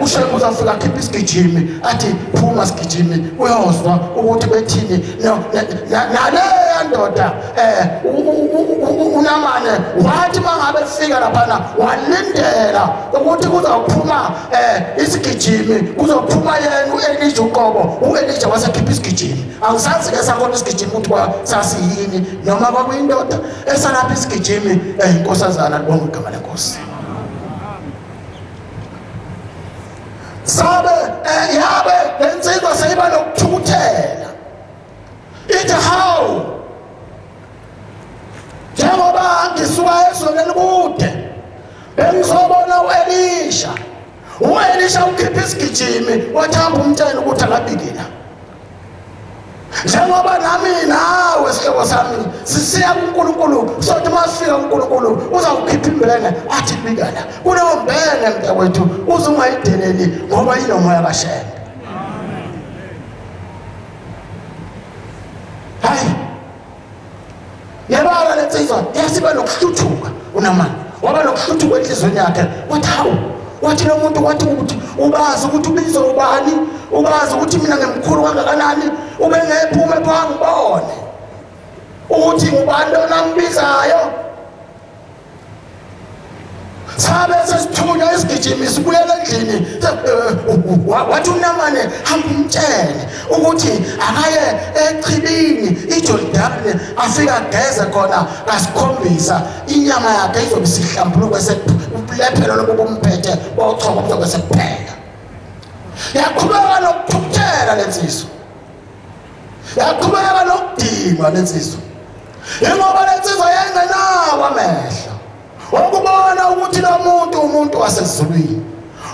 uShembe uzafika khipha isigijimi athi phuma sigijimi uyozwa ukuthi bethini naleya ndoda uNamane wathi mangabe fika lapha walindela ukuthi kuzophuma isigijimi kuzophuma yena uElijah uqobo uElijah wasekhipha isigijimi angisazi ke sakhona isigijimi ukuthi sasiyini noma kwakuyindoda esalapha isigijimi inkosazana libonga igama lenkosi sabe yabe lensizwa seyiba nokuthukuthela ithi how njengoba ngisuka ezweni elikude bengizobona uElisha ukhipha isigijimi wathamba umtshela ukuthi akabikela njengoba nami nawe sihlobo sami sisiya kuNkulunkulu sothi masifika kuNkulunkulu uzawukhipha imbene athi bikala kuleyo mbene mntakwethu uzingayideleli ngoba inomoya kaShembe. Hayi yabala lensizwa yasiba nokuhluthuka uNamane waba nokuhluthuka enhlizweni yakhe wathi lo muntu wathi ukuthi ubazi ukuthi ubizo ubani ubazi ukuthi mina ngimkhulu kangakanani ube ngephume phansi ngibone ukuthi ubani onambizayo sabe sesithunya isigijimi sibuyela endlini wathi uNamane hamba umtshele ukuthi akaye echibini iJordani afika ageze khona kasikhombisa inyama yakhe izobe sihlambuluka ubulephelo lobo bumphethe bochoko buzobe sekuphela yaqhubeka nokuthukuthela lensizwa yaqhubeka nokudinwa lensizwa ngoba lensizwa yengenawo amehlo ukubona ukuthi lo umuntu wasezulwini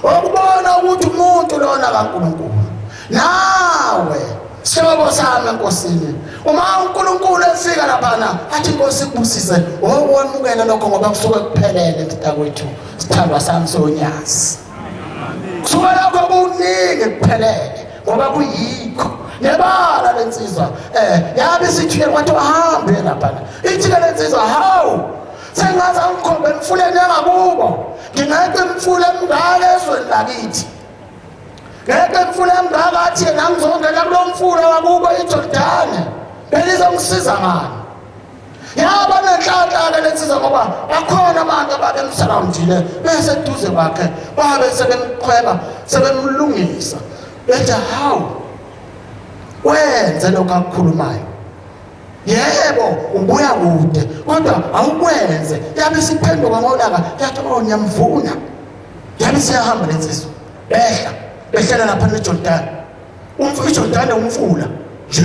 ukubona ukuthi umuntu lona kaNkulunkulu nawe sihlobo sami enkosini uma uNkulunkulu efika lapha athi inkosi ikubusise wamukela lokho ngoba kusuke kuphelele mntakwethu sithandwa sami sonyazi kusuke lokho kuningi kuphelele ngoba kuyikho nebala lensizwa yabe sithike kwathi wahambe lapha ithi lensizwa hawu sengaza ngikhombe emfuleni engakubo ngingeke emfule emngaka ezweni lakithi ngeke emfule emngaka athi yena ngizongena kulo mfula wakubo iJordani belizongisiza ngani yaba nenhlanhla lensizwa ngoba bakhona abantu ababemsurroundile bese duze kwakhe babe sebemqhweba sebemlungisa bethi hawu wenze lokho akukhulumayo yebo ubuya kude kodwa awukwenze yabe siphenduka ngolaka yathi nyamvuna yabe siyahamba lensizwa behlela lapha eJordani iJordani umfula nje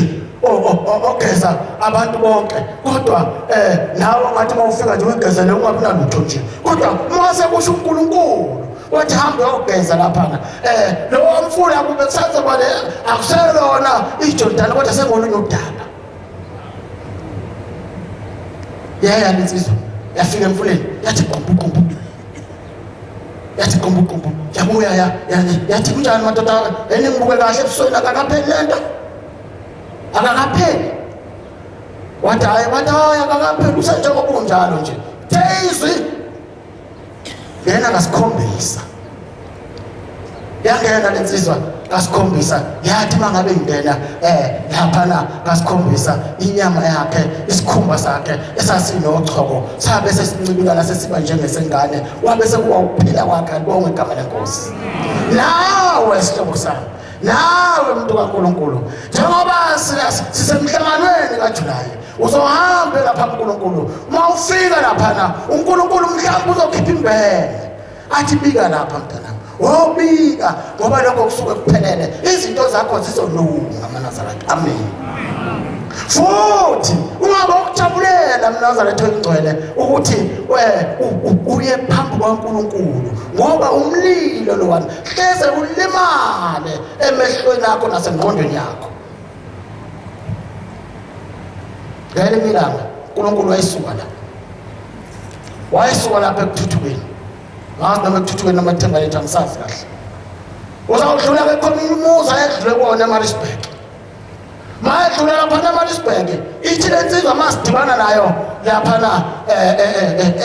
ogeza abantu bonke kodwa nawe ngathi mawufika nje ugezele ungabi nalutho nje kodwa mase kusho uNkulunkulu wathi hambe uyogeza lapha lo mfula kube kusenze kwale akuselona iJordani kodwa sengolunye udaba yaya lensizwa yafika emfuleni yathi qumbu yabuya yathi kunjani madoda enimbuke kahle ebusweni akakapheli lento akakapheli wathi akakapheli usenjengoba kunjalo nje tezwi yena kasikhombisa yangena lensizwa kasikhombisa yathi mangabe ngena lapha kasikhombisa inyama yakhe isikhumba sakhe esasinochoko sabe sesincibilana sesiba njengesengane wabe sekuwa ukuphila kwakhe bonke igama lenkosi nawe sihlobo sami nawe umuntu kaNkulunkulu njengoba sisemhlanganweni kaJulayi uzohambe lapha kuNkulunkulu mawufika lapha uNkulunkulu mhlawumbe uzokhipha imbele athi bika lapha mntanami wobika ngoba lokho kusuke kuphelele izinto zakho zizolunga amaNazaretha amen futhi ungabe ukujabulela mNazaretha oyingcwele ukuthi uye phambi kwaNkulunkulu ngoba umlilo lo wami hleze ulimale emehlweni akho nasengqondweni yakho ngale milanga uNkulunkulu wayisuka lapha ekuthuthukeni ngazi noma ekuthuthukeni namathemba lethu angisazi kahle uzawudlula ke khona umuza edlule kuwona eMaritzburg mayedlula laphana eMaritzburg ithi lensizwa masidibana nayo laphana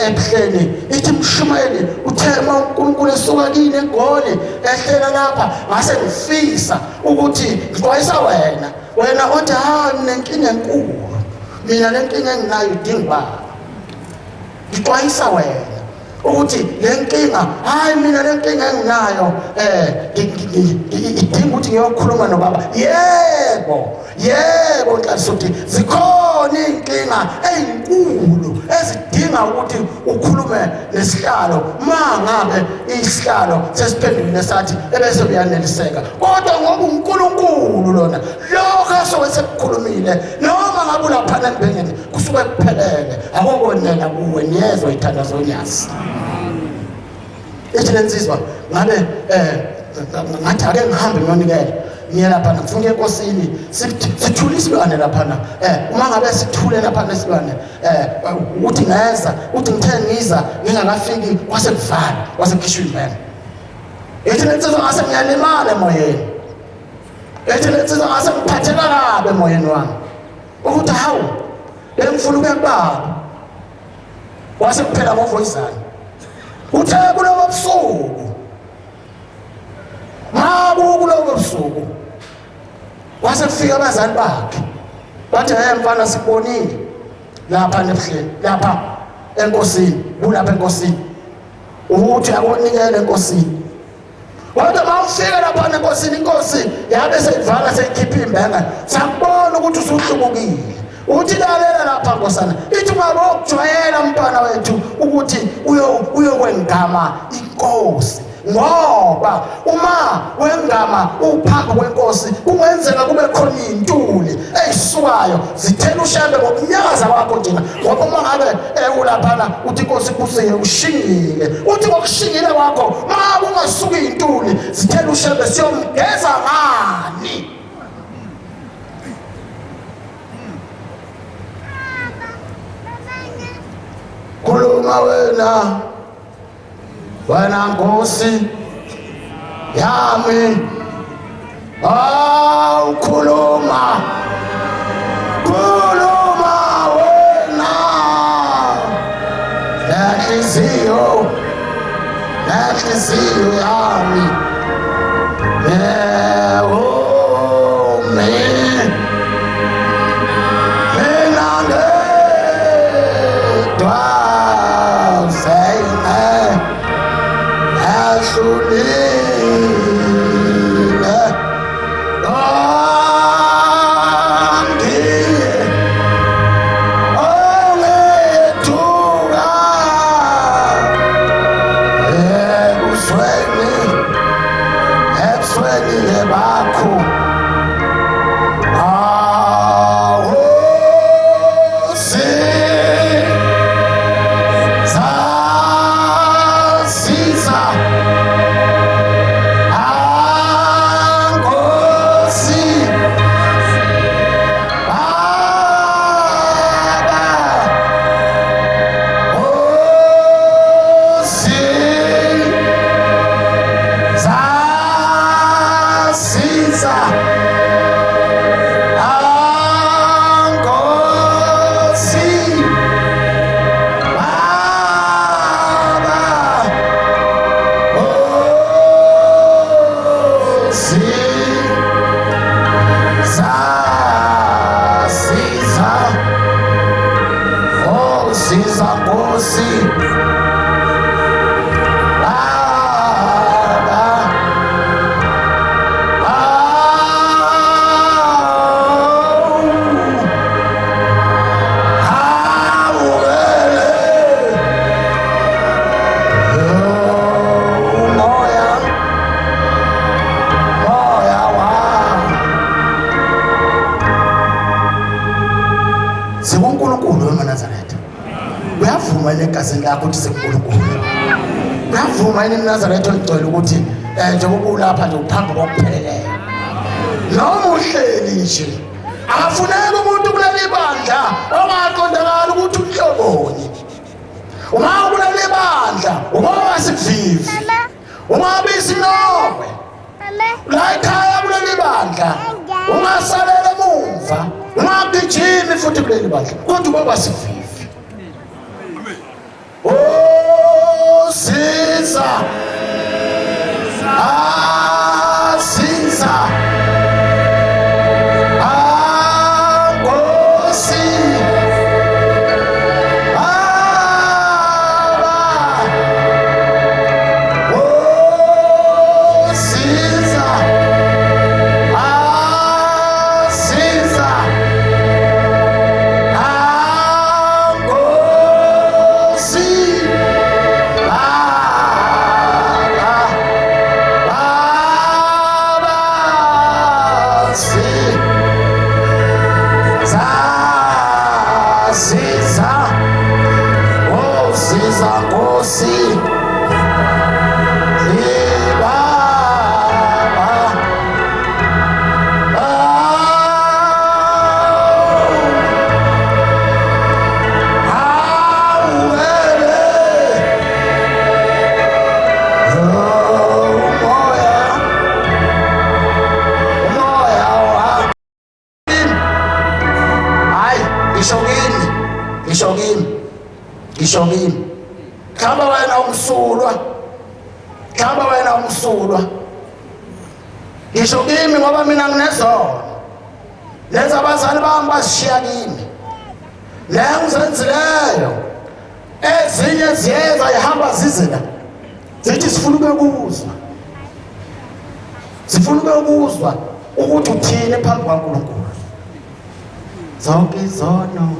ebuhleni ithi Mshumayeli uthema uNkulunkulu esuka kini eGoli ehlela lapha ngase ngifisa ukuthi ngixwayisa wena othi mina inkinga enkulu mina lenkinga enginayo idinga baba ngixwayisa wena ukuthi lenkinga mina lenkinga enginayo idinga ukuthi ngiyokhuluma nobaba yebo nhlasuthi zikhona inkinga ezinkulu ezidinga ukuthi ukhulume nesihlalo mangabe isihlalo sesiphendulile sathi ebese uyaneliseka kodwa ngoba uNkulunkulu lona lokho asoke sekukhulumile noma ngabe ulaphana ebhengeni kusuke kuphelele akokonela kuwe niyezwa ithandazo onyasi ethi lensizwa ngabe ngathi ake ngihambe ngiyonikela niye laphana ngifuna enkosini sithule isilwane laphana uma ngabe sithule laphana isilwane uthi ngeza uthi ngithe ngiza ngingakafiki kwasekuvala kwasekhishwa imvelo ethi lensizwa ngase ngiyalimala emoyeni ethi lensizwa ngase ngiphatheka kabi emoyeni wami ukuthi hawu bengifuna ukuya kubaba wasekuphela ngovoyizana uthe kulobo busuku kulobo busuku wasefika abazali bakhe bathi mfana sikubonile lapha nebuhleni lapha enkosini kulapha enkosini uthi akonikele enkosini kodwa mawufika lapha enkosini inkosi yabe seyivala seyikhipha imbenga sakubona ukuthi usuhlubukile uthi lalela lapha nkosana ithi ungabe ukujwayela mntwana wethu ukuthi uyokwengama inkosi ngoba uma wengama uphambi kwenkosi kungenzeka kube khona izintuli ezisukayo zithela ushembe ngokunyakaza kwakho njena ngoba uma ngabe ulaphana uthi inkosi kusike ushingile uthi ngokushingile kwakho uma ungasuka izintuli zithela ushembe siyomgeza ngani khuluma wena nkosi yami khuluma wena nenhliziyo yami egazini lakho ukuthi sekuNkulunkulu ngavuma yini eNazaretha ogcwele ukuthi njengoba ulapha nje uphambi kokupheleleyo noma uhleli nje akafuneki umuntu kuleli bandla ongaqondakala ukuthi uhlobonye uma kuleli bandla uma wasivivi uma bisinokwe la ekhaya kuleli bandla ungasalele emuva, ungagijimi futhi kuleli bandla, kodwa ubaba sivivi. Oh siza, siza, Nkosi, ngisho kimi, khamba wena umsulwa, ngisho kimi ngoba mina nginezono, lezi abazali bami bazishiya kimi, le ngizenzileyo, ezinye ziyeza zihamba zizela, zithi sifuna ukubekuzwa ukuthi uthini phambi kwaNkulunkulu. Zonke izono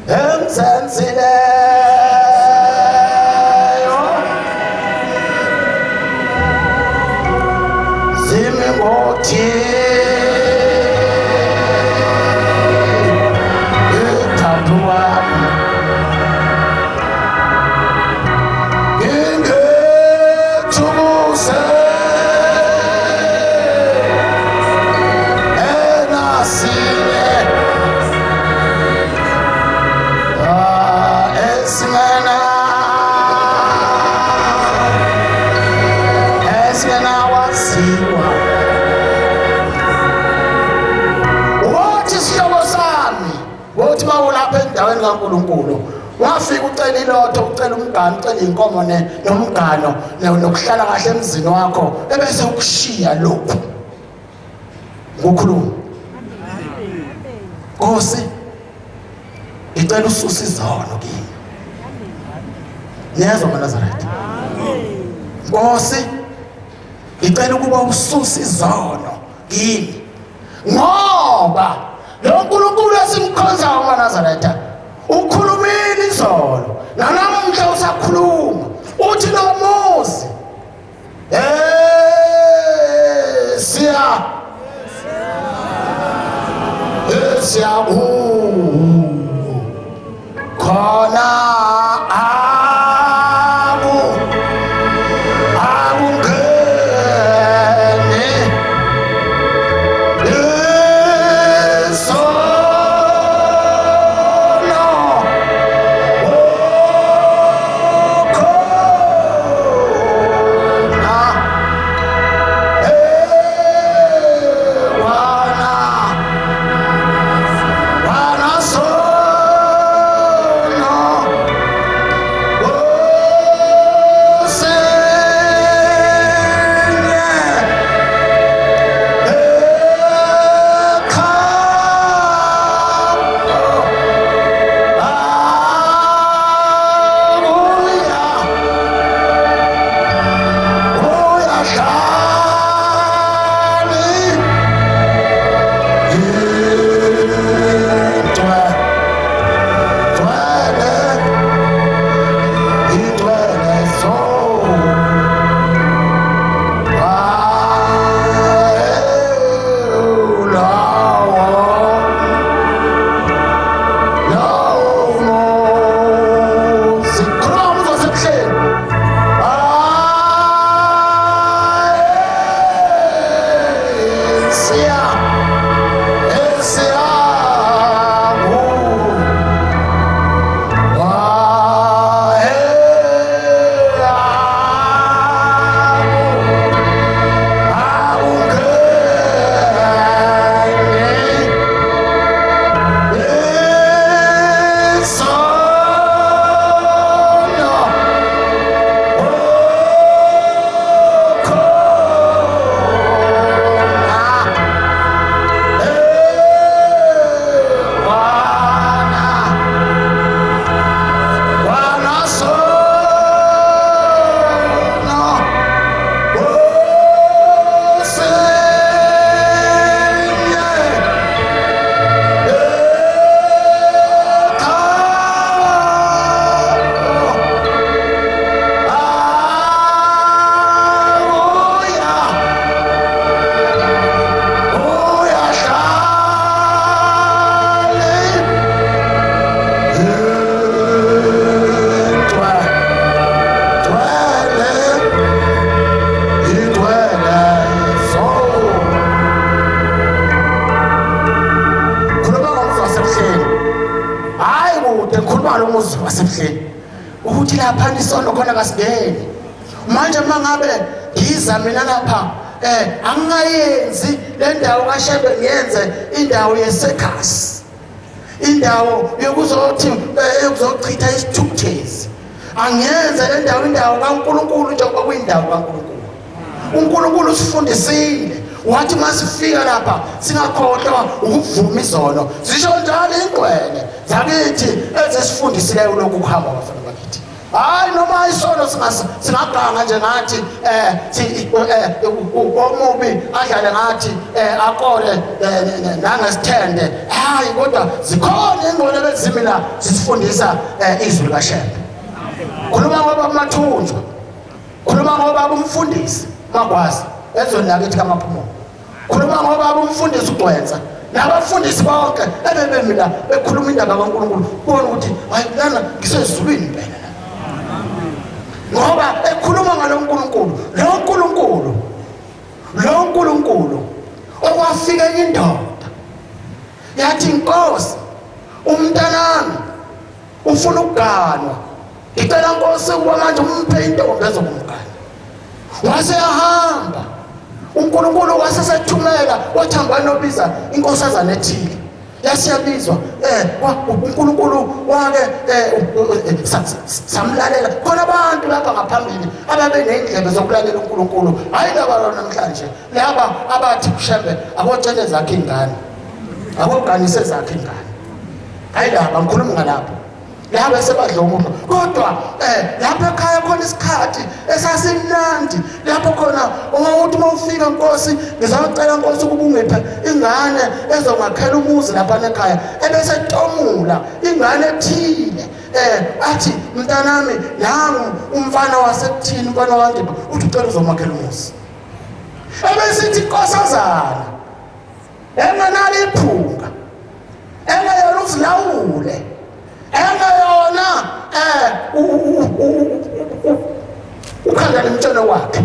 engizenzileyo zimi ngothi ithathu wami ingethuse enasile esingena wasiwa uthi sihlobo sami, uthi mawulapha endaweni kaNkulunkulu wafika ucela ilotho, ucela umngane, ucela inkomo nomngano nokuhlala kahle emzini wakho, ebese ukushiya lokhu ngokhuluma. Nkosi, ngicela ususe izono kimi. Niyezwa maNazaretha? Nkosi, ngicela ukuba ususe izono kimi, ngoba lo nkulunkulu esimkhonzayo maNazaretha ukhulumile izolo, nanamuhla usakhuluma, uthi lo muzi siya khona no kude ngikhuluma lo muzi wasemhleni ukuthi lapha isono khona kasingeni manje mangabe ngiza mina lapha angayenzi le ndawo kaShembe ngiyenze indawo yesekhasi indawo yokuzothi yokuzochitha isithukuthezi angenze le ndawo indawo kaNkulunkulu njengoba kuyindawo kaNkulunkulu uNkulunkulu usifundisile wathi masifika lapha singakhohlwa ukuvuma izono zisho njalo ingcwele zakithi ezesifundisileyo lokhu kuhamba abafana bakithi hayi noma isono singaganga nje ngathi omubi adlale ngathi akole nangesithende hayi kodwa zikhona ingcwele bezimila sisifundisa izwi kaShembe khuluma ngoba mathunjwa khuluma ngoba umfundisi makwazi ezweni lakithi kaMaphumo khuluma ngoba umfundisi uGcwensa nabafundisi bonke ebebemila bekhuluma indaba kaNkulunkulu bona ukuthi hayi lana ngisezulwini impela ngoba ekhuluma ngalo nkulunkulu lo nkulunkulu okwafika indoda yathi Nkosi umntanami ufuna ukuganwa ngicela Nkosi ukuba manje umphe intombi ezokumgana wase yahamba uNkulunkulu wasesethumela wathamba nobiza inkosazana ethile yasiyabizwa uNkulunkulu wake samlalela khona abantu lapha ngaphambili ababe nezindlebe zokulalela uNkulunkulu hayi laba namhlanje laba abathi kuShembe abotshele zakhe ingane aboganise zakhe ingane hayi laba ngikhuluma ngalapho laba sebadla umuntu kodwa lapha ekhaya khona isikhathi esasimnandi lapho khona ukuthi mawufika Nkosi ngizawucela Nkosi ukuba ungiphe ingane ezongakhela umuzi lapha ekhaya ebese tomula ingane ethile athi mntanami nami umfana wasekuthini umfana wangiba uthi ucela uzomakhela umuzi ebese ithi Nkosazana enganali iphunga engayona uzilawule engayona ukhandala umtshana wakhe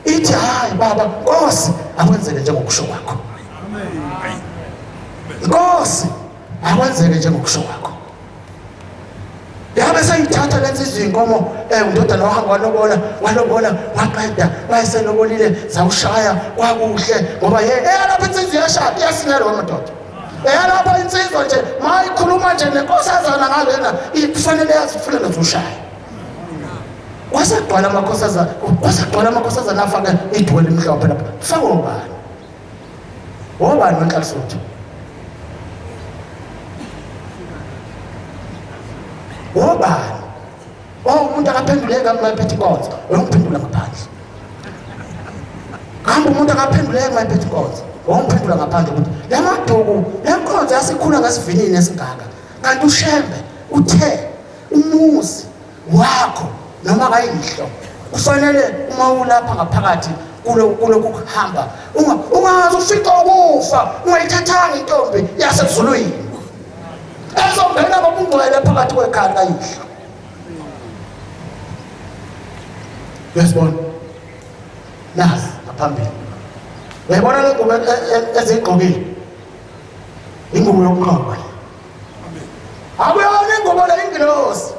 ithi hayi baba Nkosi akwenzeke njengokusho kwakho Nkosi akwenzeke njengokusho kwakho yabe sayithatha lenzi izinkomo undodana wahamba walobona waqeda wayeselobolile zawushaya kwakuhle ngoba lapha insizwa iyashada iyasinela amadoda lapha insizwa nje mayikhuluma nje nenkosazana ngalena ifanele yazifunela zoshaya wasegcwala amakhosazana afaka idwele emhlophe lapha faka obani wenhlasuthu obani umuntu akaphenduleka kumayiphethe inkonzo uyomphendula ngaphandle kambe umuntu akaphenduleka kumayiphethe inkonzo uyomphendula ngaphandle ukuthi lamaduku lenkonzo yasikhula ngasivinini esingaka kanti uShembe uthe umuzi wakho noma kayihlo kufanele uma ulapha ngaphakathi kuloku kuhamba ungazi ufika ukufa ungayithathanga intombi yasezulwini ezongena ngobungcwele phakathi kwekhaya kayihlo yesibona nasi ngaphambili uyayibona le ngubo ezigqokile ingubo yokunqoba akuyona ingubo le ingilosi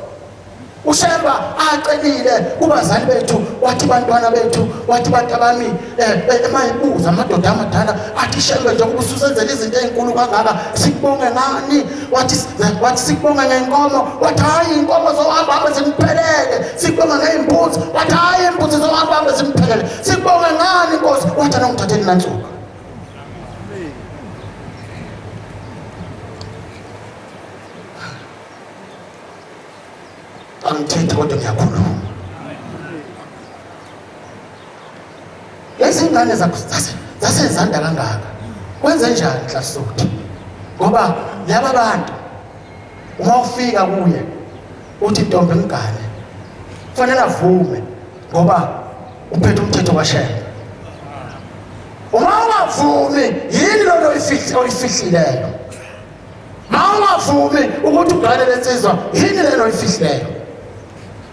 uShembe acelile kubazali bethu wathi bantwana bethu wathi bantu bami emayibuza amadoda amadala athi Shembe njengoba ususenzela izinto ezinkulu kangaka sikubonge ngani wathi sikubonge ngenkomo wathi hayi inkomo zohamba zimiphelele sikubonge ngeimbuzi wathi hayi imbuzi zohamba zimiphelele sikubonge ngani Nkosi wathi anongithatheni nansuku angithethe kodwa ngiyakhuluma lezi ngane zasezanda kangaka kwenze njani Nhlasuthi ngoba laba bantu uma ufika kuye uthi ntombi ngane kufanele avume ngoba uphethe umthetho kaShembe uma ungavumi yini lo oyifihlileyo ma ungavumi ukuthi ugane lensizwa yini lelo oyifihlileyo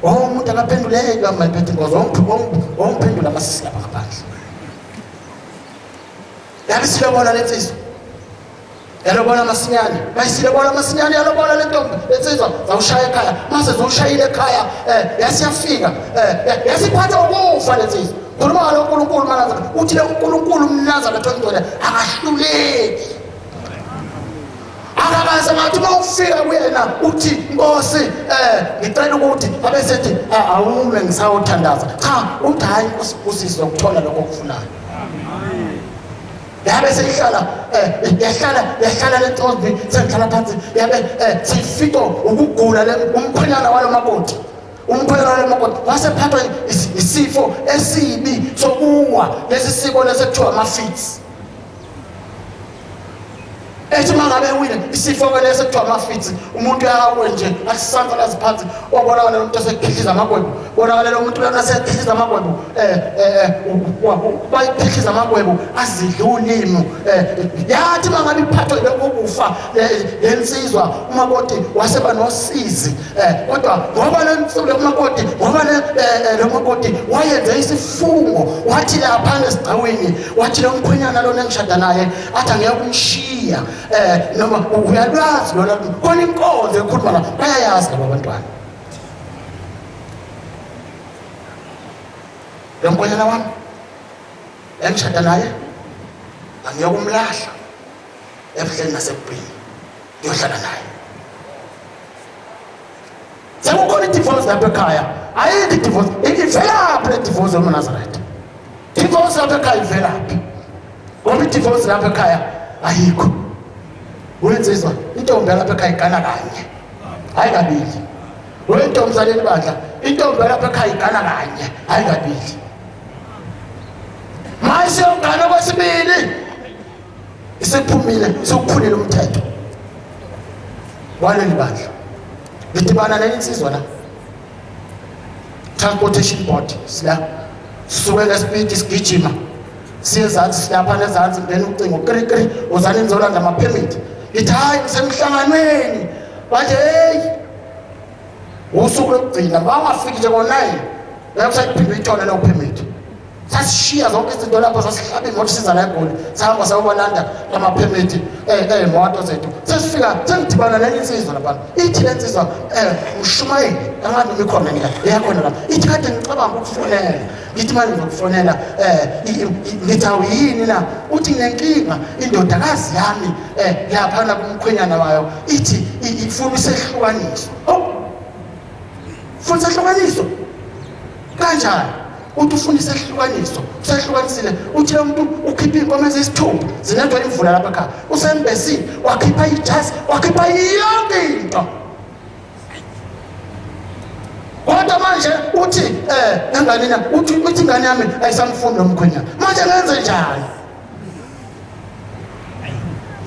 umuntu akaphenduleka mayiphethe inkonzo omphendula amasisi lapha ngaphandle yabe silobona lensizwa yalobola masinyane bayisilobola masinyane yalobola lentombi lensizwa zawushaya ekhaya mase zoshayile ekhaya yasiyafika yasiphatha ukufa lensizwa khuluma ngalo uNkulunkulu manje uthi lo uNkulunkulu umNazaretha ontola akahluleki akakaze ngathi mawufika kuyena uthi Nkosi ngicela ukuthi abesethi awume ngisawuthandaza cha uthi hayi usisi lokuthola lokho okufunayo yabe seyihlala yahlala lentombi sengihlala phansi yabe sifika ukugula umkhwenyana walo makoti wasephathwa isifo esibi sokuwa lesi siko lesekuthiwa ama-fits ethi mangabe wile isifo ke lesekuthiwa ama-fits umuntu yawe nje asisanza laziphansi obonakala umuntu esekhihliza amagwebu bonakala umuntu lana sekhihliza amagwebu bayikhihliza amagwebu azidla ulimi yathi mangabe iphathwe lokufa lensizwa umakoti waseba nosizi kodwa ngoba lensizwa umakoti ngoba lo makoti wayenza isifungo wathi lapha esigcawini wathi lo mkhwenyana lona engishada naye athi angiyakumshiya noma uyalwazi lona khona inkonzo ekhuluma la bayayazi laba bantwana lo mkhwenyana wami engishada naye angiyakumlahla ebuhleni nasebubhini ngiyohlala naye sekukhona i-divorce lapha ekhaya ayikho i-divorce ivelaphi le divorce yoMnazaretha divorce lapha ekhaya ivelaphi ngoba i-divorce lapha ekhaya ayikho wenzizwa intombi lapha ekhaya igana kanye hayi kabili wentombi zaleli bandla intombi lapha ekhaya igana kanye hayi kabili mase ungana kwesibili isiphumile sokuphulile umthetho waleli bandla lidibana nensizwa la transportation board sila suke ngespeed sigijima siyezansi silapha nezansi then ucingo krikri uzana inzolanda ama permit ithi hayi semhlanganweni bathi hey usuku lokugcina bangafiki nje ngo9 la kusayiphinde ithole lo permit sasishiya zonke izinto lapho sasihlaba imoto siza la eGoli sahamba sayobonanda ama permit imoto zethu sesifika sengidibana nensizwa lapha ithi lensizwa uShumayeli angani imikhona nika yakhona lapha ithi kade ngicabanga ukufonela ngithi manje ngizokufonela ngithi awuyini na uthi nginenkinga indodakazi yami lapha na kumkhwenyana wayo ithi ifuna isehlukaniso funa isehlukaniso kanjani uthi ufuna isehlukaniso usehlukanisile uthi lo muntu ukhipha inkomo ezisithupha zinento imvula lapha ekhaya usembesile wakhipha ijazi wakhipha yonke into kodwa manje uthi enganina uthi ingane yami ayisamfuni lo mkhwenyana manje ngenze njani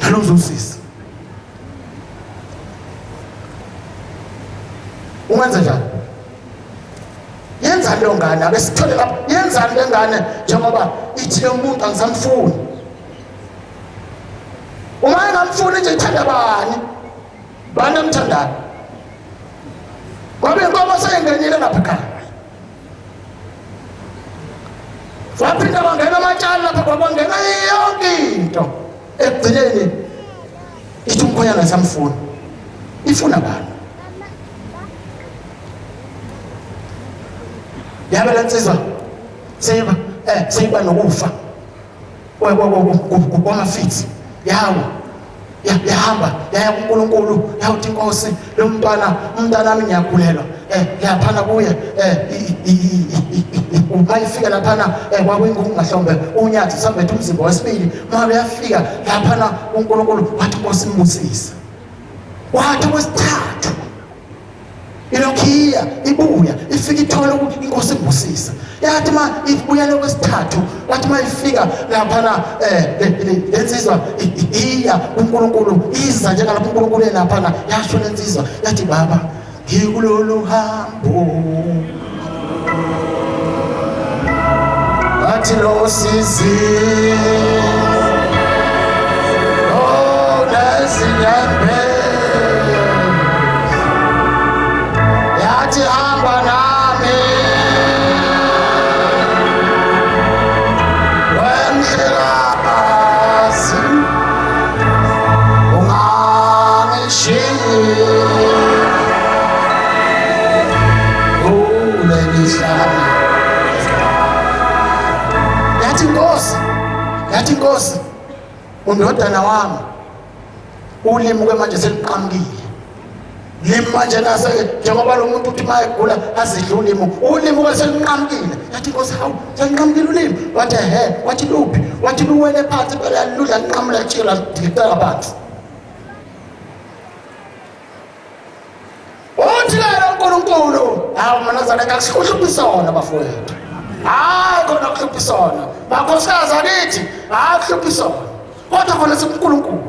nalozosisi ungenze njani yenza leyo ngane abesithole lapha yenza le ngane njengoba ithi lo muntu angisamfuni uma engamfuni nje ithanda bani emthandayo ngoba inkomo seyingenile lapha ekhaya waphinda bangena amatshali lapha kwabangena yonke into ekugcineni ithi umkhwenyana samfuni ifuna bani yabe lensizwa seyiba nokufa kwama-fits yawo yahamba yaya kuNkulunkulu yawuthi Nkosi lo umntanami ngiyagulelwa laphana kuye mayifika laphana kwakwingungu mahlombe unyathi sambethe umzimba wesibili mabe yafika laphana uNkulunkulu wathi Nkosi mbusisa wathi kwesithathu ilokhiya ibuya ifika ithola ukuthi Inkosi mbusisa yathi ma ibuya lokwesithathu wathi ma ifika laphana lensizwa iya uNkulunkulu iza njengalapho uNkulunkulu laphana yasho lensizwa yathi baba ngikulolu hambo athi lo sisi nazinyambe yathi hamba nami wemhlekazi undodana wami ulimi ke manje seliqhamukile limi manje nase njengoba lo muntu uthi mayegula azidla ulimi ke selinqamukile yathi Nkosi hawu selinqamukile ulimi wathi wathi luphi wathi luwele phansi phela ludla linqamula litshila lidicela phansi uthi la uNkulunkulu hawu manazaleka akuhluphisona bafowethu khona kuhluphisona bakhosikazi akithi kuhluphisona kodwa khona siNkulunkulu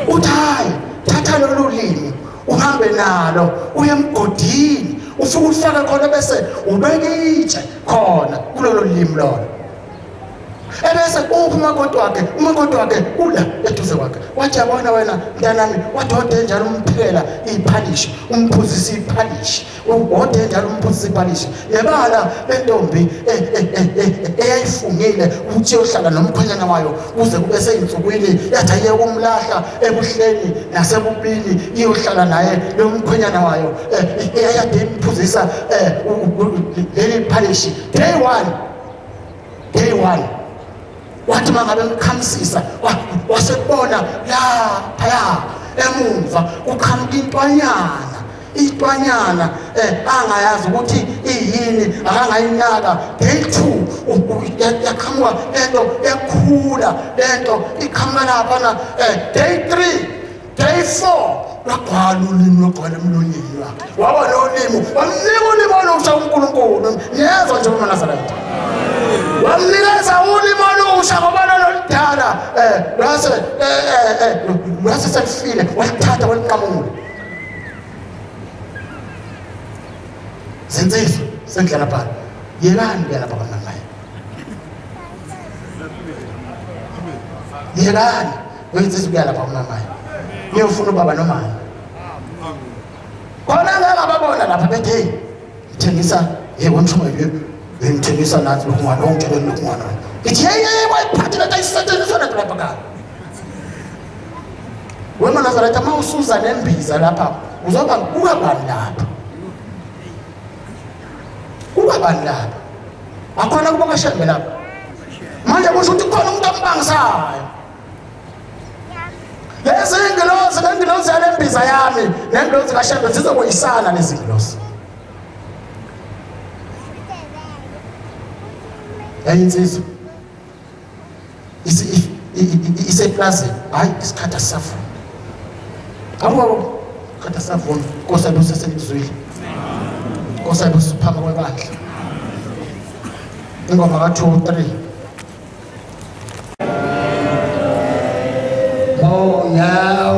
uthi hayi thatha lolu limi uhambe nalo uye emgodini ufike ufake khona bese ubeke itshe khona kulolo limi lolo ebese umakoti wakhe ula eduze kwakhe wathi yabona wena mntanami wathi ode njalo umphela iphalishi umphuzisa iphalishi ode njalo umphuzisa iphalishi yebala lentombi eyayifungile uthi yohlala nomkhwenyana wayo kuze kube seyinsukwini yathi aye kumlahla ebuhleni nasebubini iyohlala naye lo mkhwenyana wayo eyade imphuzisa leli phalishi day one wathi mangabe mkhamsisa wasebona la phaya emumva uqhamuka intwanyana angayazi ukuthi iyini akangayinaka day 2 yaqhamuka lento ekhula lento iqhamuka lapha na day 3 day 4 lagcwala ulimi logcwala emlonyeni wakhe waba nolimi wamnika ulimi olusha uNkulunkulu niyezwa nje uManazarete wamnikeza ulimi olusha ngoba loludala lwase selifile walithatha waliqamula zinsizwa sendlela phala yekani kuya lapha kwamamaye yekani wenziza kuya lapha kwamamaye niyofuna ubaba nomama khona ngababona lapha bethe ngithengisa wemshumo ngithengisa nathi lokungwana ongitshela lokungwana ngithi wayiphathe lento ayisetshenziswa nathi lapha ka weManazarete uma usuza nembiza lapha uzoba ukabani lapha akhona kuba kashambe lapha manje kusho ukuthi khona umuntu ambangisayo lezi ngilozi yalembiza yami nengilozi kashambe zizokweyisana lezi ngilozi insizwa iseplazini hayi isikhathi asisafuni awuwo isikhathi asisafuni Nkosi ayibuse seselizwile Nkosi ayibuse uphama kwebandla ingoma ka 2 3 moya